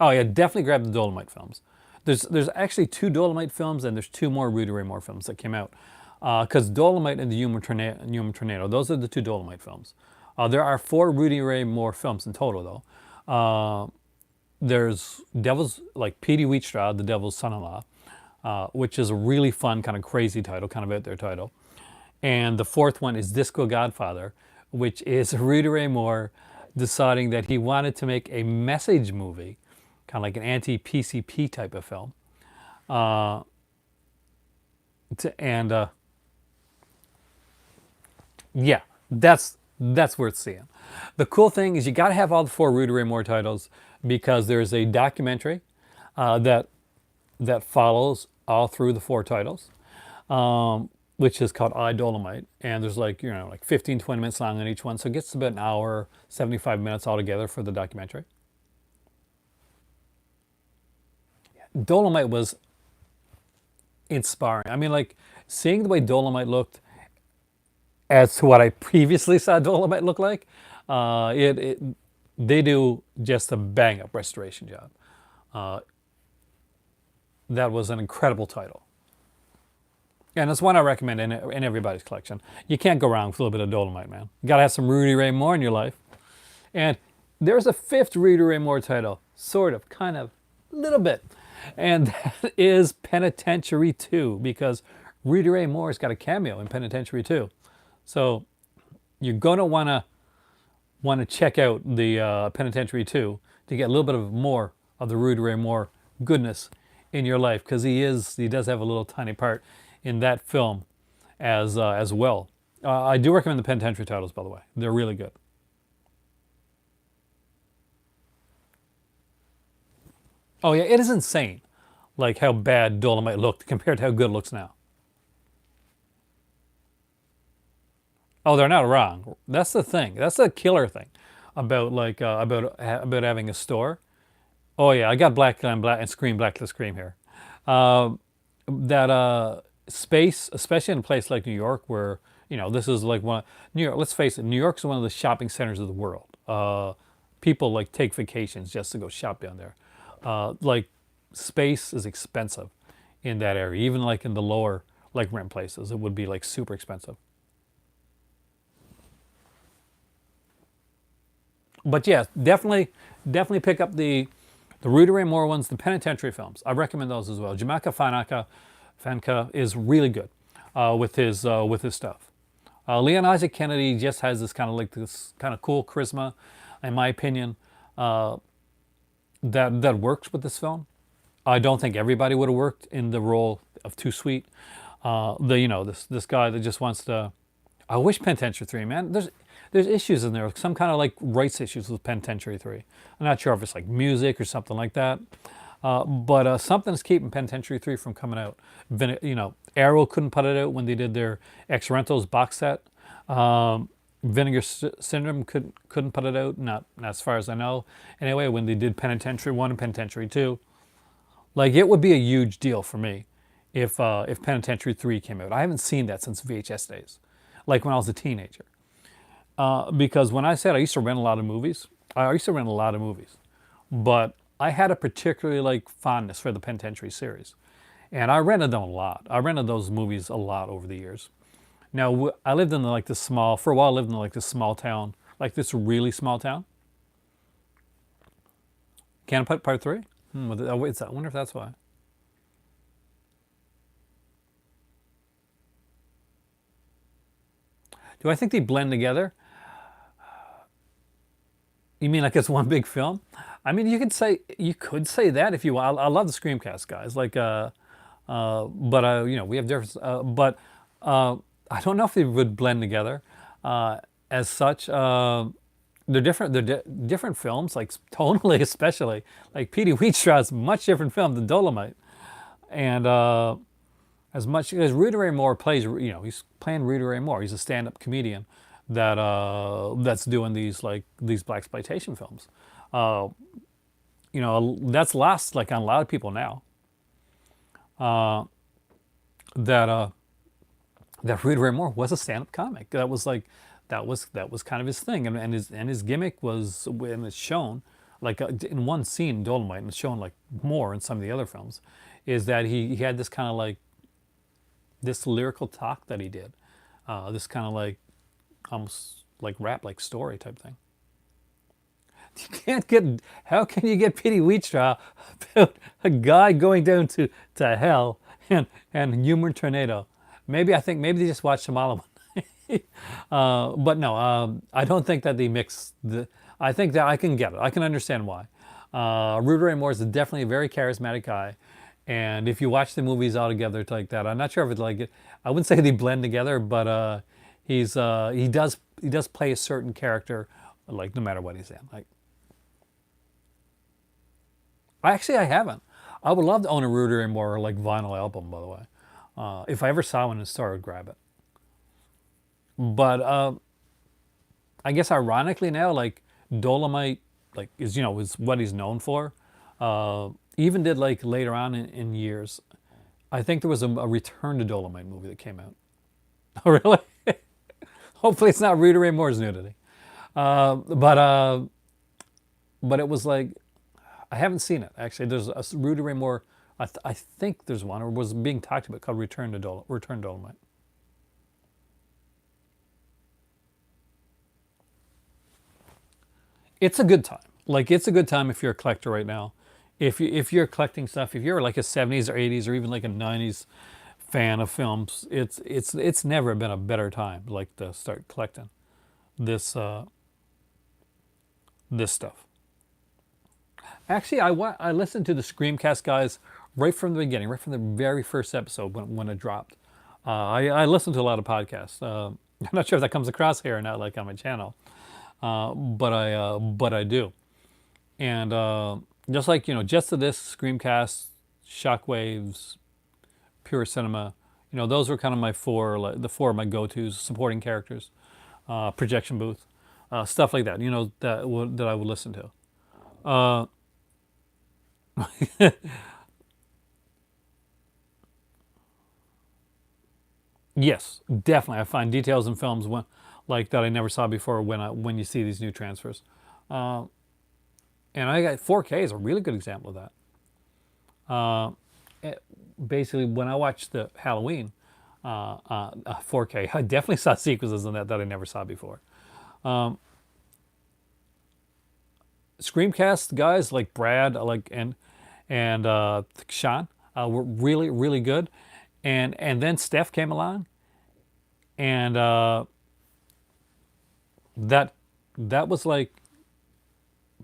oh yeah, definitely grab the Dolomite films. There's actually 2 Dolomite films and there's 2 more Rudy Ray Moore films that came out. Because Dolomite and the Human Tornado, those are the 2 Dolomite films. There are 4 Rudy Ray Moore films in total, though. There's Devil's, like Petey Wheatstraw, the Devil's Son-in-Law, which is a really fun, kind of crazy title, kind of out there title. And the 4th one is Disco Godfather, which is Rudy Ray Moore deciding that he wanted to make a message movie, kind of like an anti-PCP type of film. Yeah, that's worth seeing. The cool thing is you got to have all the 4 Rudy Ray Moore titles because there's a documentary that follows all through the 4 titles, which is called I, Dolomite. And there's like 15, 20 minutes long on each one. So it gets about an hour, 75 minutes altogether for the documentary. Dolomite was inspiring. I mean, like seeing the way Dolomite looked as to what I previously saw Dolomite look like, they do just a bang up restoration job. That was an incredible title. And it's one I recommend in everybody's collection. You can't go wrong with a little bit of Dolomite, man. You gotta have some Rudy Ray Moore in your life. And there's a 5th Rudy Ray Moore title, sort of, kind of, a little bit. And that is Penitentiary 2, because Rudy Ray Moore's got a cameo in Penitentiary too. So you're gonna wanna check out the Penitentiary 2 to get a little bit of more of the Rudy Ray Moore goodness in your life, because he does have a little tiny part in that film as well. I do recommend the Penitentiary titles, by the way. They're really good. Oh yeah, it is insane, like how bad Dolomite looked compared to how good it looks now. Oh, they're not wrong. That's the thing. That's the killer thing about about having a store. Oh yeah, I got black on black and scream black to scream here. Uh, that space, especially in a place like New York, where this is like New York. Let's face it, New York's one of the shopping centers of the world. People like take vacations just to go shop down there. Like space is expensive in that area, even like in the lower like rent places, it would be like super expensive. But yeah, definitely pick up the Rudy Ray Moore ones, the Penitentiary films. I recommend those as well. Jamaica Fanka is really good with his stuff. Leon Isaac Kennedy just has this kind of cool charisma, in my opinion, that works with this film. I don't think everybody would have worked in the role of Too Sweet. This guy that just wants to. I wish Penitentiary 3, man. There's issues in there, some kind of like rights issues with Penitentiary 3. I'm not sure if it's like music or something like that. But something's keeping Penitentiary 3 from coming out. Arrow couldn't put it out when they did their Ex Rentos box set. Vinegar Syndrome couldn't put it out, not as far as I know. Anyway, when they did Penitentiary 1 and Penitentiary 2, like it would be a huge deal for me if Penitentiary 3 came out. I haven't seen that since VHS days, like when I was a teenager. Because when I said I used to rent a lot of movies, but I had a particularly like fondness for the Penitentiary series, and I rented them a lot. I rented those movies a lot over the years. Now I lived in like this small for a while. I lived in like this small town, like this really small town. Can I put part 3? I wonder if that's why. Do I think they blend together? You mean like it's one big film? I mean, you could say that if you want. I love the Screamcast guys, like, but we have different. But I don't know if they would blend together as such. They're different. Different films, like tonally, especially. Like Petey Wheatstraw is a much different film than Dolomite, and as much as Rudy Ray Moore plays, he's playing Rudy Ray Moore. He's a stand-up comedian that's doing these blaxploitation films. That's lost like on a lot of people now. That Rudy Ray Moore was a stand-up comic. That was kind of his thing, and his gimmick was, and it's shown like in one scene in Dolomite, and it's shown like more in some of the other films, is that he had this kind of like this lyrical talk that he did, this kind of like almost like rap like story type thing. How can you get Petey Wheatstraw about a guy going down to hell and humor tornado? Maybe they just watched Shyamalan. But no, I don't think that they mix the. I think that I can get it. I can understand why. Rudy Ray Moore is definitely a very charismatic guy, and if you watch the movies all together like that, I'm not sure if it's like it. I wouldn't say they blend together, but he does play a certain character, like no matter what he's in. Like, I haven't. I would love to own a Rudy Ray Moore like vinyl album, by the way. If I ever saw one in a store, I'd grab it. But I guess ironically now, like Dolomite, like is what he's known for. Even did like later on in years. I think there was a Return to Dolomite movie that came out. Oh really? Hopefully it's not Rudy Ray Moore's nudity. But it was like I haven't seen it actually. There's a Rudy Ray Moore. I think there's one or was being talked about called Return Dolomite. It's a good time. Like it's a good time if you're a collector right now. If you're collecting stuff, if you're like a 70s or 80s or even like a 90s fan of films, it's never been a better time like to start collecting this this stuff. Actually, I listened to the Screamcast guys right from the beginning, right from the very first episode when it dropped. I listen to a lot of podcasts. I'm not sure if that comes across here or not, like on my channel, but I do. And just like just to this Screamcast, Shockwaves, Pure Cinema, those were kind of my four, like the four of my go-tos: supporting characters, projection booth, stuff like that. That I would listen to. Uh, yes, definitely. I find details in films like that I never saw before when you see these new transfers. Uh, and I got 4K is a really good example of that. Uh, Basically, when I watched the Halloween 4K, I definitely saw sequences in that I never saw before. Um, Screamcast guys like Brad, like and Sean were really really good, and then Steph came along, and that that was like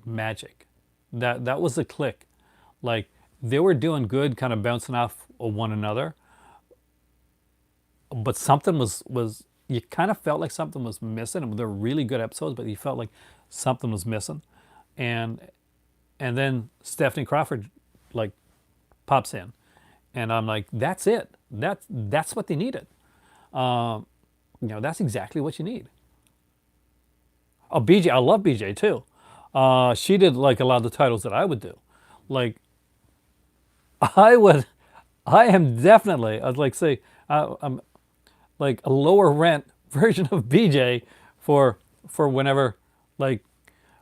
magic. That was a click. Like they were doing good, kind of bouncing off of one another, but something was you kind of felt like something was missing. They were really good episodes, but you felt like something was missing, and and then Stephanie Crawford like pops in, and I'm like, that's it. That's what they needed. Um, that's exactly what you need. Oh, BJ, I love BJ too. She did like a lot of the titles that I would do. Like I would, I am definitely, I'd like say, I'm like a lower rent version of BJ for whenever like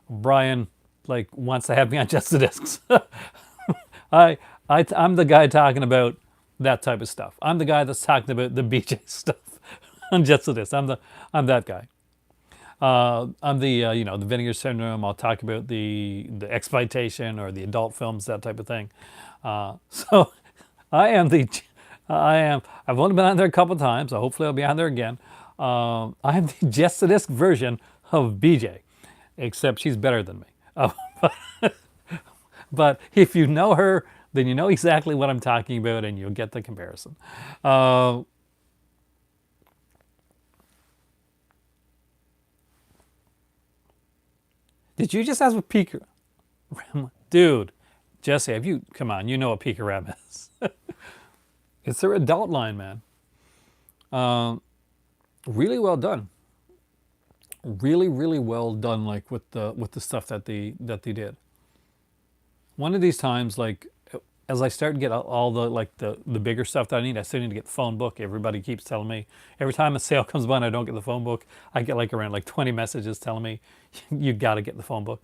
Brian like wants to have me on Just the Discs. I, I'm the guy talking about that type of stuff. I'm the guy that's talking about the BJ stuff on Just the Discs. I'm that guy. I'm the the Vinegar Syndrome. I'll talk about the exploitation or the adult films, that type of thing. So I am the I am. I've only been on there a couple of times. So hopefully I'll be on there again. I am the Just the Disc version of BJ, except she's better than me. But if you know her, then you know exactly what I'm talking about, and you'll get the comparison. Uh, did you just ask what peak? Dude, Jesse, have you, come on, you know what Pika Ram is. It's their adult line, man. Um, really well done. Really, really well done, like with the stuff that they did. One of these times, like as I start to get all the like the bigger stuff that I need, I still need to get the phone book. Everybody keeps telling me every time a sale comes by and I don't get the phone book, I get like around like 20 messages telling me you got to get the phone book.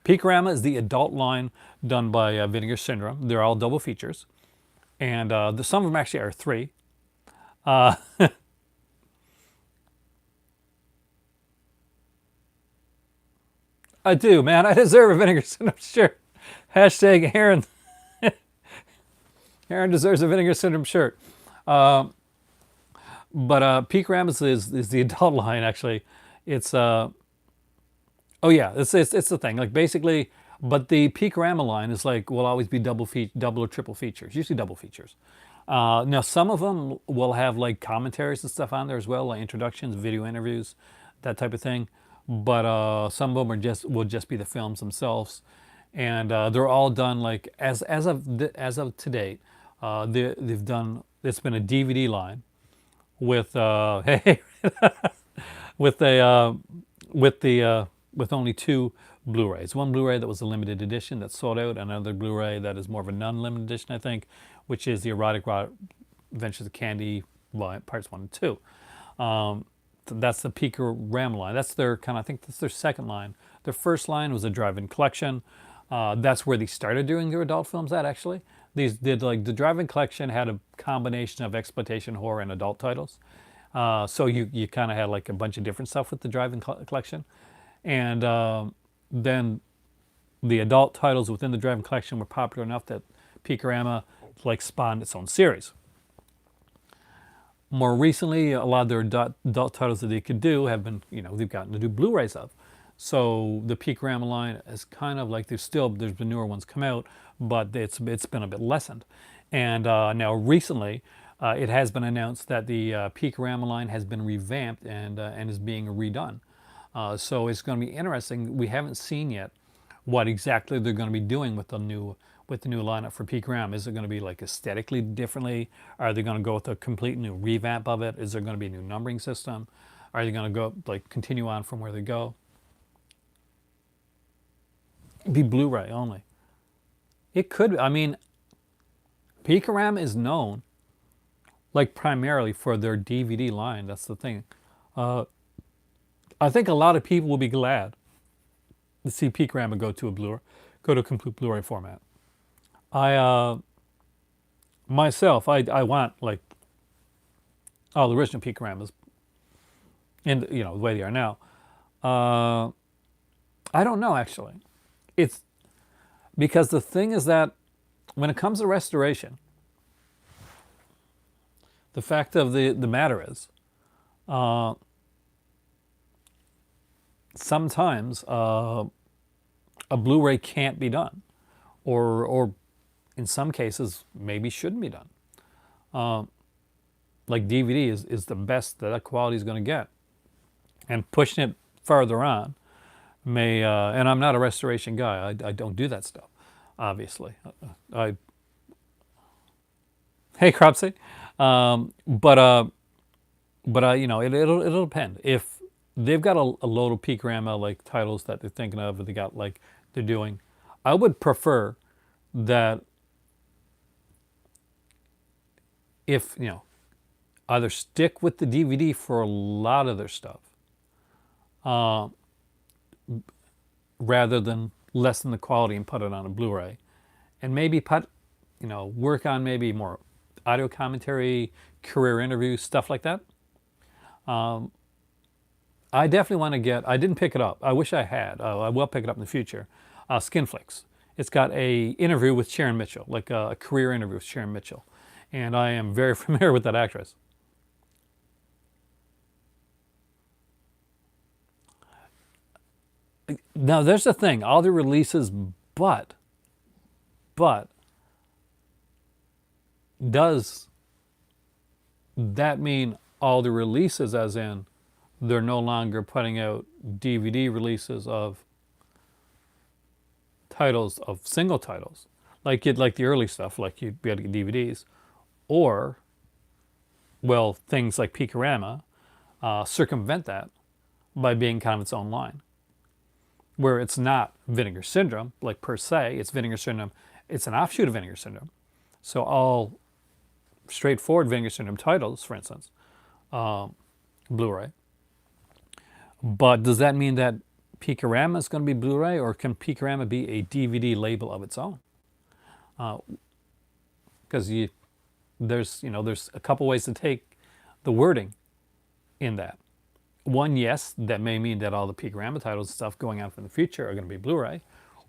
Peakorama is the adult line done by Vinegar Syndrome. They're all double features, and some of them actually are three. Uh, I do, man. I deserve a Vinegar Syndrome shirt. Hashtag Aaron. Aaron deserves a Vinegar Syndrome shirt. Um, but Peakorama is the adult line. Actually, it's oh yeah, it's the thing. Like basically, but the Peakorama line is like will always be double or triple features. Usually double features. Now some of them will have like commentaries and stuff on there as well, like introductions, video interviews, that type of thing. But some of them will just be the films themselves, and they're all done like as of to date. They've done. It's been a DVD line with hey with a with only two Blu-rays. One Blu-ray that was a limited edition that sold out, and another Blu-ray that is more of a non-limited edition, I think, which is the Erotic Adventures of Candy parts 1 and 2. That's the Peaker Ram line. That's their kind of, I think that's their second line. Their first line was a drive-in collection. That's where they started doing their adult films at, actually. These did like the drive-in collection had a combination of exploitation, horror, and adult titles. So you kind of had like a bunch of different stuff with the drive-in collection. And then the adult titles within the drive-in collection were popular enough that Peakorama like spawned its own series. More recently, a lot of their adult titles that they could do have been, they've gotten to do Blu-rays of. So the Peakorama line is kind of like there's been newer ones come out, but it's been a bit lessened. And now recently, it has been announced that the Peakorama line has been revamped and is being redone. So it's going to be interesting. We haven't seen yet what exactly they're going to be doing with the new lineup for Peakorama. Is it going to be like aesthetically differently? Are they going to go with a complete new revamp of it? Is there going to be a new numbering system? Are they going to go like continue on from where they go? Be Blu-ray only. It could. I mean, Peakorama is known like primarily for their DVD line. That's the thing. I think a lot of people will be glad to see Peakorama go to a complete Blu-ray format. I myself, I want like all the original Peakoramas in the way they are now. I don't know actually. It's because the thing is that when it comes to restoration, the fact of the matter is, sometimes a Blu-ray can't be done, or in some cases maybe shouldn't be done. Like DVD is the best that quality is going to get, and pushing it farther on may. And I'm not a restoration guy. I don't do that stuff, obviously. Hey, Cropsy. It'll depend. If they've got a load of Peakorama like titles that they're thinking of, or they got like they're doing, I would prefer that if either stick with the DVD for a lot of their stuff, rather than lessen the quality and put it on a Blu-ray, and maybe work on maybe more audio commentary, career interviews, stuff like that. I definitely want to get. I didn't pick it up. I wish I had. I will pick it up in the future. Skinflix. It's got a interview with Sharon Mitchell, like a career interview with Sharon Mitchell, and I am very familiar with that actress. Now there's the thing. All the releases, but does that mean all the releases, as in they're no longer putting out DVD releases of titles, of single titles, like the early stuff, like you'd be able to get DVDs, or well, things like Peakorama circumvent that by being kind of its own line, where it's not Vinegar Syndrome, like per se, it's Vinegar Syndrome. It's an offshoot of Vinegar Syndrome. So all straightforward Vinegar Syndrome titles, for instance, Blu-ray. But does that mean that Peakorama is going to be Blu-ray, or can Peakorama be a DVD label of its own? Because there's a couple ways to take the wording in that. One, yes, that may mean that all the Peakorama titles and stuff going out in the future are going to be Blu-ray.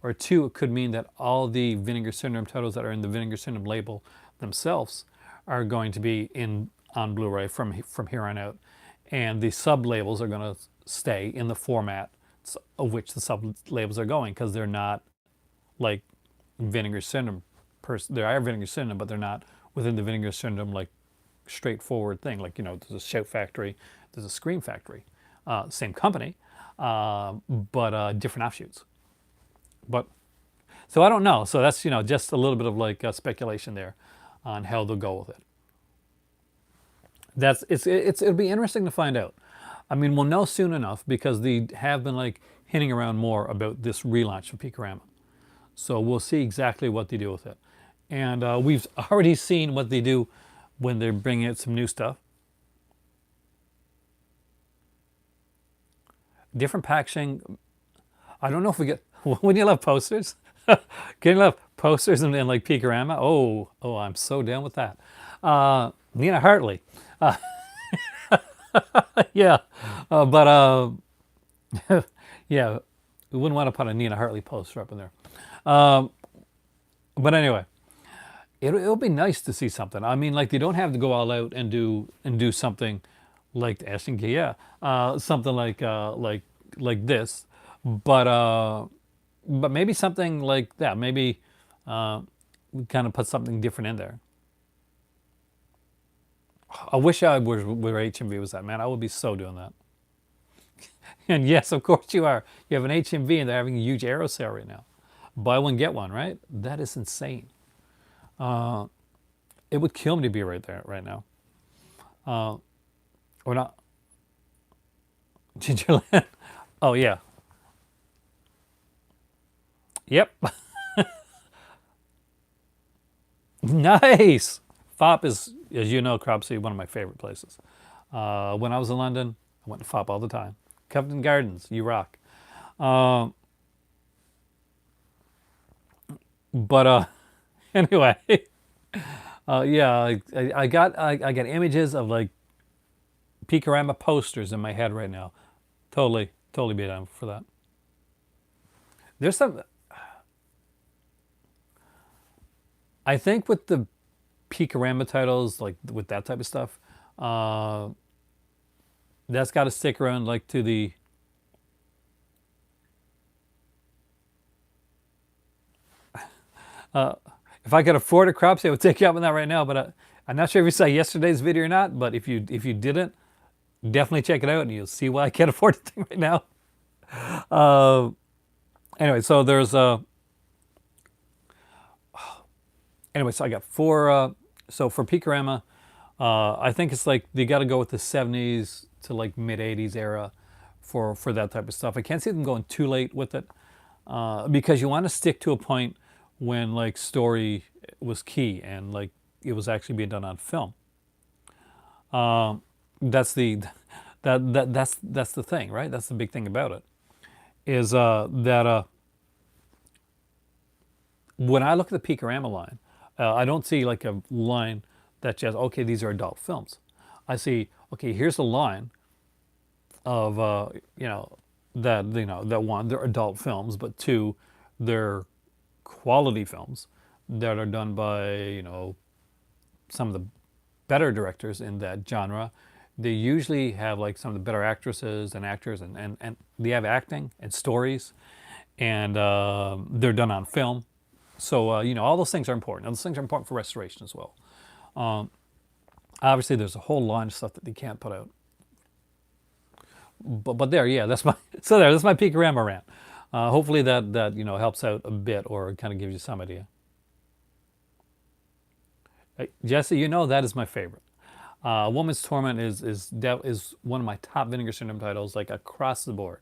Or two, it could mean that all the Vinegar Syndrome titles that are in the Vinegar Syndrome label themselves are going to be on Blu-ray from here on out, and the sub-labels are going to stay in the format of which the sub-labels are going, because they're not like Vinegar Syndrome. They are Vinegar Syndrome, but they're not within the Vinegar Syndrome like straightforward thing. Like there's a Shout Factory, there's a Scream Factory, same company, but different offshoots. But so I don't know. So that's just a little bit of like speculation there on how they'll go with it. It'll be interesting to find out. I mean, we'll know soon enough, because they have been like hinting around more about this relaunch of Peakorama. So we'll see exactly what they do with it. And we've already seen what they do when they're bringing out some new stuff. Different packaging. I don't know if we get, when you love posters, can you love posters and like Peakorama? Oh, I'm so down with that. Nina Hartley. Yeah, but yeah, we wouldn't want to put a Nina Hartley poster up in there. But anyway, it'll be nice to see something. I mean, like they don't have to go all out and do something like the Ashton Key, yeah, something like this, but maybe something like that. Maybe we kind of put something different in there. I wish I was where HMV was at, man. I would be so doing that. And yes, of course you are. You have an HMV and they're having a huge arrow sale right now. Buy one get one, right? That is insane. It would kill me to be right there right now. Or not. Gingerland. Oh yeah. Yep. Nice. FOP is, as you know, Cropsey, one of my favorite places. When I was in London, I went to FOP all the time. Covent Gardens, you rock. Um, but anyway, yeah, I got images of like Picorama posters in my head right now. Totally be down for that. There's some. I think with the Picorama titles, like with that type of stuff, uh, that's got to stick around like to the. Uh, if I could afford a Cropsey, I would take you up on that right now. But I'm not sure if you saw yesterday's video or not. But if you didn't, definitely check it out, and you'll see why I can't afford the thing right now. Uh, anyway, so there's anyway, so I got four. So for Picorama, I think it's like you got to go with the '70s to like mid '80s era for that type of stuff. I can't see them going too late with it because you want to stick to a point when like story was key and like it was actually being done on film. That's the that's the thing, right? That's the big thing about it is that when I look at the Picorama line, I don't see like a line that just okay, these are adult films. I see okay, here's a line of you know that one they're adult films, but two they're quality films that are done by some of the better directors in that genre. They usually have like some of the better actresses and actors, and they have acting and stories, and they're done on film. So all those things are important. And those things are important for restoration as well. Obviously, there's a whole line of stuff that they can't put out. But there, yeah, that's my that's my Picorama rant. Hopefully that helps out a bit or kind of gives you some idea. Jesse, that is my favorite. Woman's Torment is one of my top Vinegar Syndrome titles, like across the board.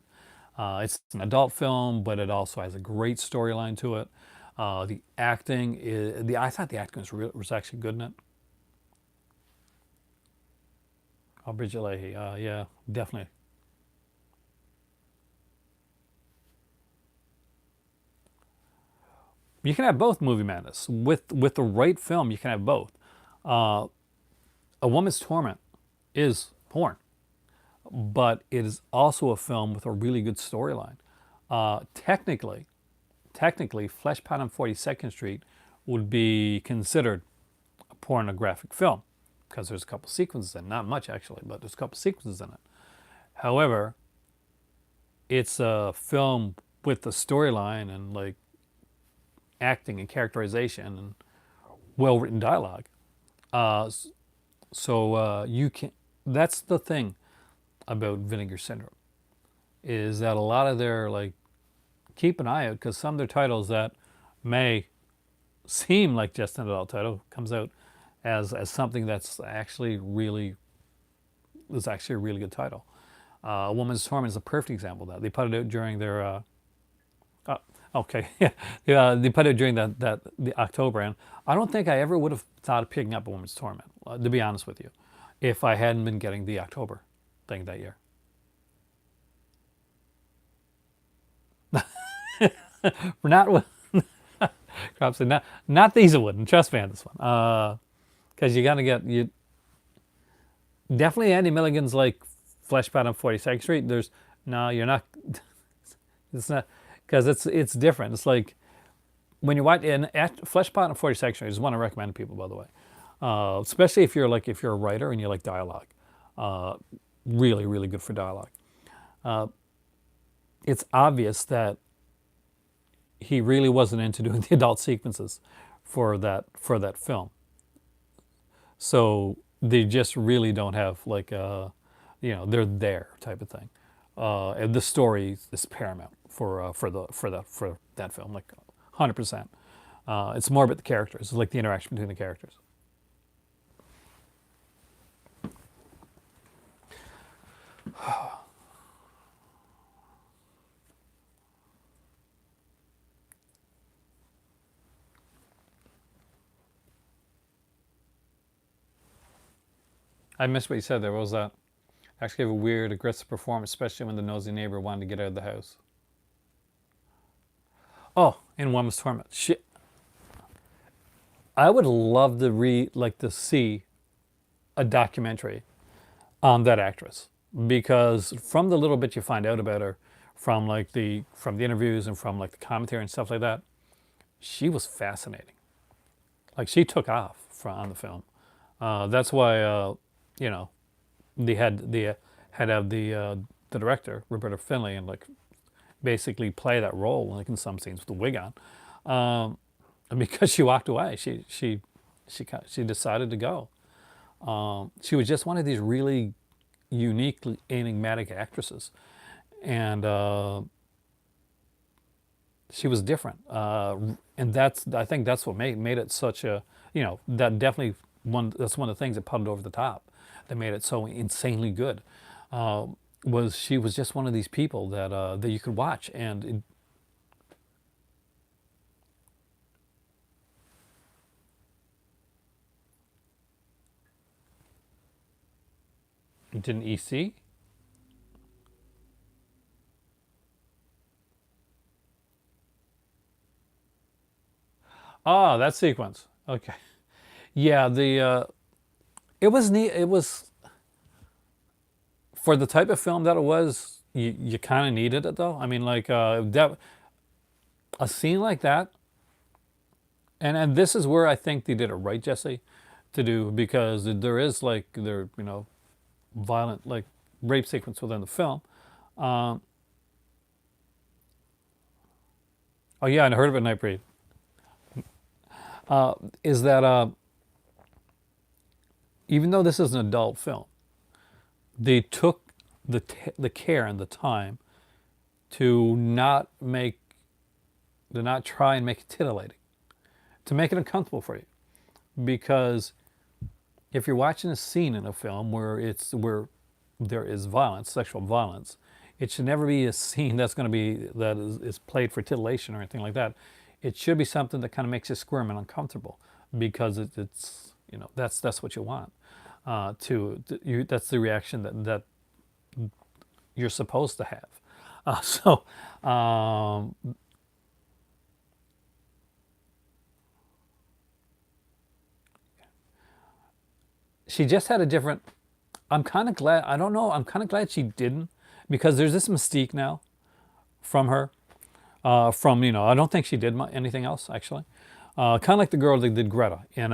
It's an adult film, but it also has a great storyline to it. The acting I thought the acting was actually good in it. Oh, Bridget Leahy, yeah, definitely. You can have both, Movie Madness. With the right film, you can have both. Uh, a Woman's Torment is porn, but it is also a film with a really good storyline. Technically, Fleshpound on 42nd Street would be considered a pornographic film because there's a couple sequences in it. Not much actually, but there's a couple sequences in it. However, it's a film with the storyline and like acting and characterization and well written dialogue. Uh, so you can. That's the thing about Vinegar Syndrome is that a lot of their like keep an eye out because some of their titles that may seem like just an adult title comes out as something that's actually really is actually a really good title. Woman's Torment is a perfect example of that. They put it out during their okay, yeah, they put it during the October, and I don't think I ever would have thought of picking up a Woman's Torment, to be honest with you, if I hadn't been getting the October thing that year. We're not Cropsey, not these wouldn't. Trust me on this one, because you're gonna get you definitely Andy Milligan's like Fleshpound on 42nd Street. There's no, you're not. It's not because it's different. It's like when you watch in Fleshpot and 40 Section is one I recommend to people, by the way. Especially if you're a writer and you like dialogue. Uh, really, really good for dialogue. It's obvious that he really wasn't into doing the adult sequences for that film. So they just really don't have like they're there type of thing. And the story is paramount for that film, like 100%. It's more about the characters. It's like the interaction between the characters. I missed what you said there. What was that? Actually, have a weird, aggressive performance, especially when the nosy neighbor wanted to get out of the house. Oh, in Woman's Torment. Shit. I would love to to see a documentary on that actress because from the little bit you find out about her, from the interviews and from like the commentary and stuff like that, she was fascinating. Like she took off on the film. That's why you know they had to have the director Roberta Finley and like basically play that role like in some scenes with the wig on, and because she walked away, she decided to go. She was just one of these really uniquely enigmatic actresses, and she was different. And I think that's what made it such a that definitely that's one of the things that put it over the top, that made it so insanely good. Was she was just one of these people that you could watch and it didn't EC. Ah, that sequence. Okay. Yeah, the it was neat. It was for the type of film that it was. You kind of needed it though. I mean, like that a scene like that, and this is where I think they did it right, Jesse, to do because there is like violent like rape sequence within the film. Um, oh yeah, and I heard of it, Nightbreed. Is that even though this is an adult film, they took the care and the time to not try and make it titillating, to make it uncomfortable for you, because if you're watching a scene in a film where there is violence, sexual violence, it should never be a scene that is played for titillation or anything like that. It should be something that kind of makes you squirm and uncomfortable because it's that's what you want. That's the reaction that you're supposed to have. So she just had a different. I'm kind of glad. I don't know. I'm kind of glad she didn't because there's this mystique now from her. From I don't think she did anything else actually. Kind of like the girl that did Greta. And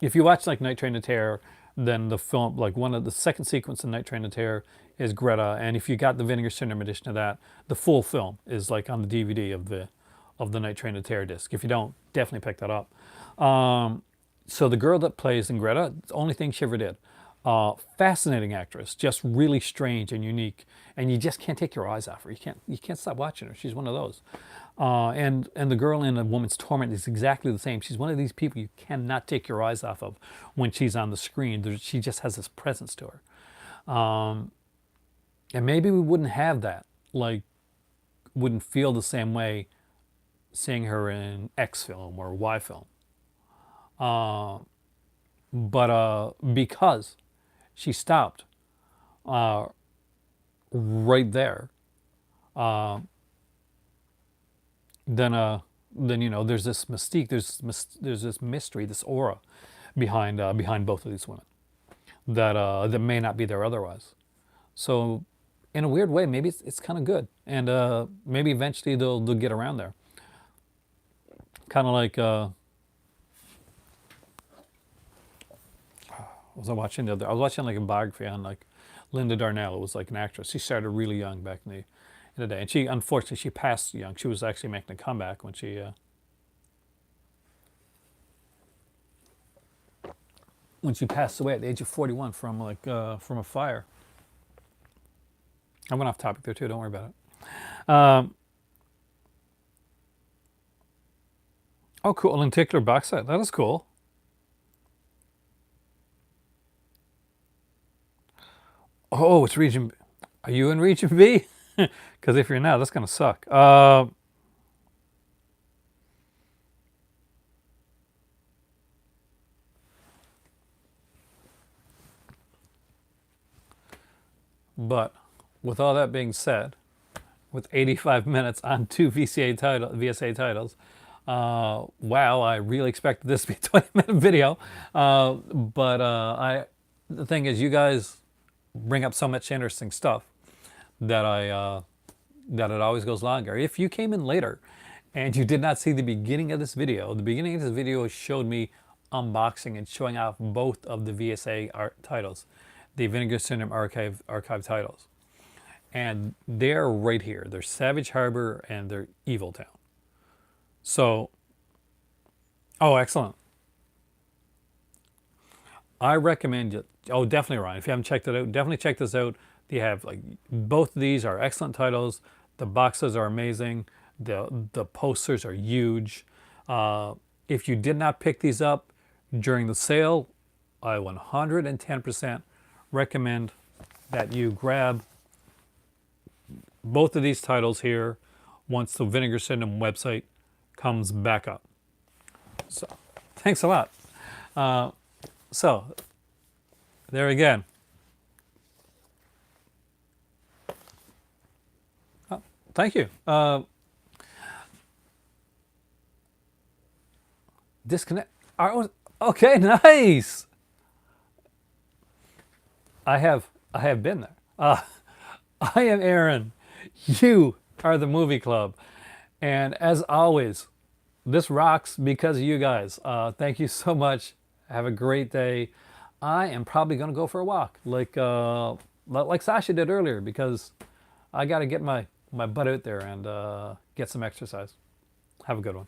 if you watch like Night Train to Terror, then the film, like one of the second sequence in Night Train to Terror is Greta. And if you got the Vinegar Syndrome edition of that, the full film is like on the DVD of the Night Train to Terror disc. If you don't, definitely pick that up. So the girl that plays in Greta, the only thing she ever did. Fascinating actress, just really strange and unique, and you just can't take your eyes off her. You can't stop watching her. She's one of those. And the girl in A Woman's Torment is exactly the same. She's one of these people you cannot take your eyes off of when she's on the screen. She just has this presence to her. And maybe we wouldn't have that, like, wouldn't feel the same way seeing her in X film or Y film. But because she stopped right there, uh, then there's this mystique, there's this mystery, this aura behind both of these women that may not be there otherwise. So, in a weird way, maybe it's kind of good, and maybe eventually they'll get around there. Kind of like, was I watching the other? I was watching like a biography on like Linda Darnell. It was like an actress. She started really young back in the day, and she unfortunately she passed young. She was actually making a comeback when she passed away at the age of 41 from like from a fire. I went off topic there too. Don't worry about it. Oh, cool. A lenticular box set. That is cool. Oh, it's region. Are you in region B? Because if you're not, that's gonna suck. But with all that being said, with 85 minutes on two VSA titles, wow, I really expected this to be a 20-minute video. The thing is, you guys bring up so much interesting stuff that that it always goes longer. If you came in later and you did not see the beginning of this video, the beginning of this video showed me unboxing and showing off both of the VSA titles, the Vinegar Syndrome archive titles. And they're right here. They're Savage Harbor and they're Evil Town. So, oh, excellent. I recommend you. Oh, definitely, Ryan. If you haven't checked it out, definitely check this out. They have like both of these are excellent titles. The boxes are amazing. The posters are huge. If you did not pick these up during the sale, I 110% recommend that you grab both of these titles here once the Vinegar Syndrome website comes back up. So, thanks a lot. So, there again. Oh, thank you. Disconnect. Okay, nice. I have been there. I am Aaron. You are the movie club. And as always, this rocks because of you guys. Thank you so much. Have a great day. I am probably going to go for a walk like Sasha did earlier because I got to get my butt out there and get some exercise. Have a good one.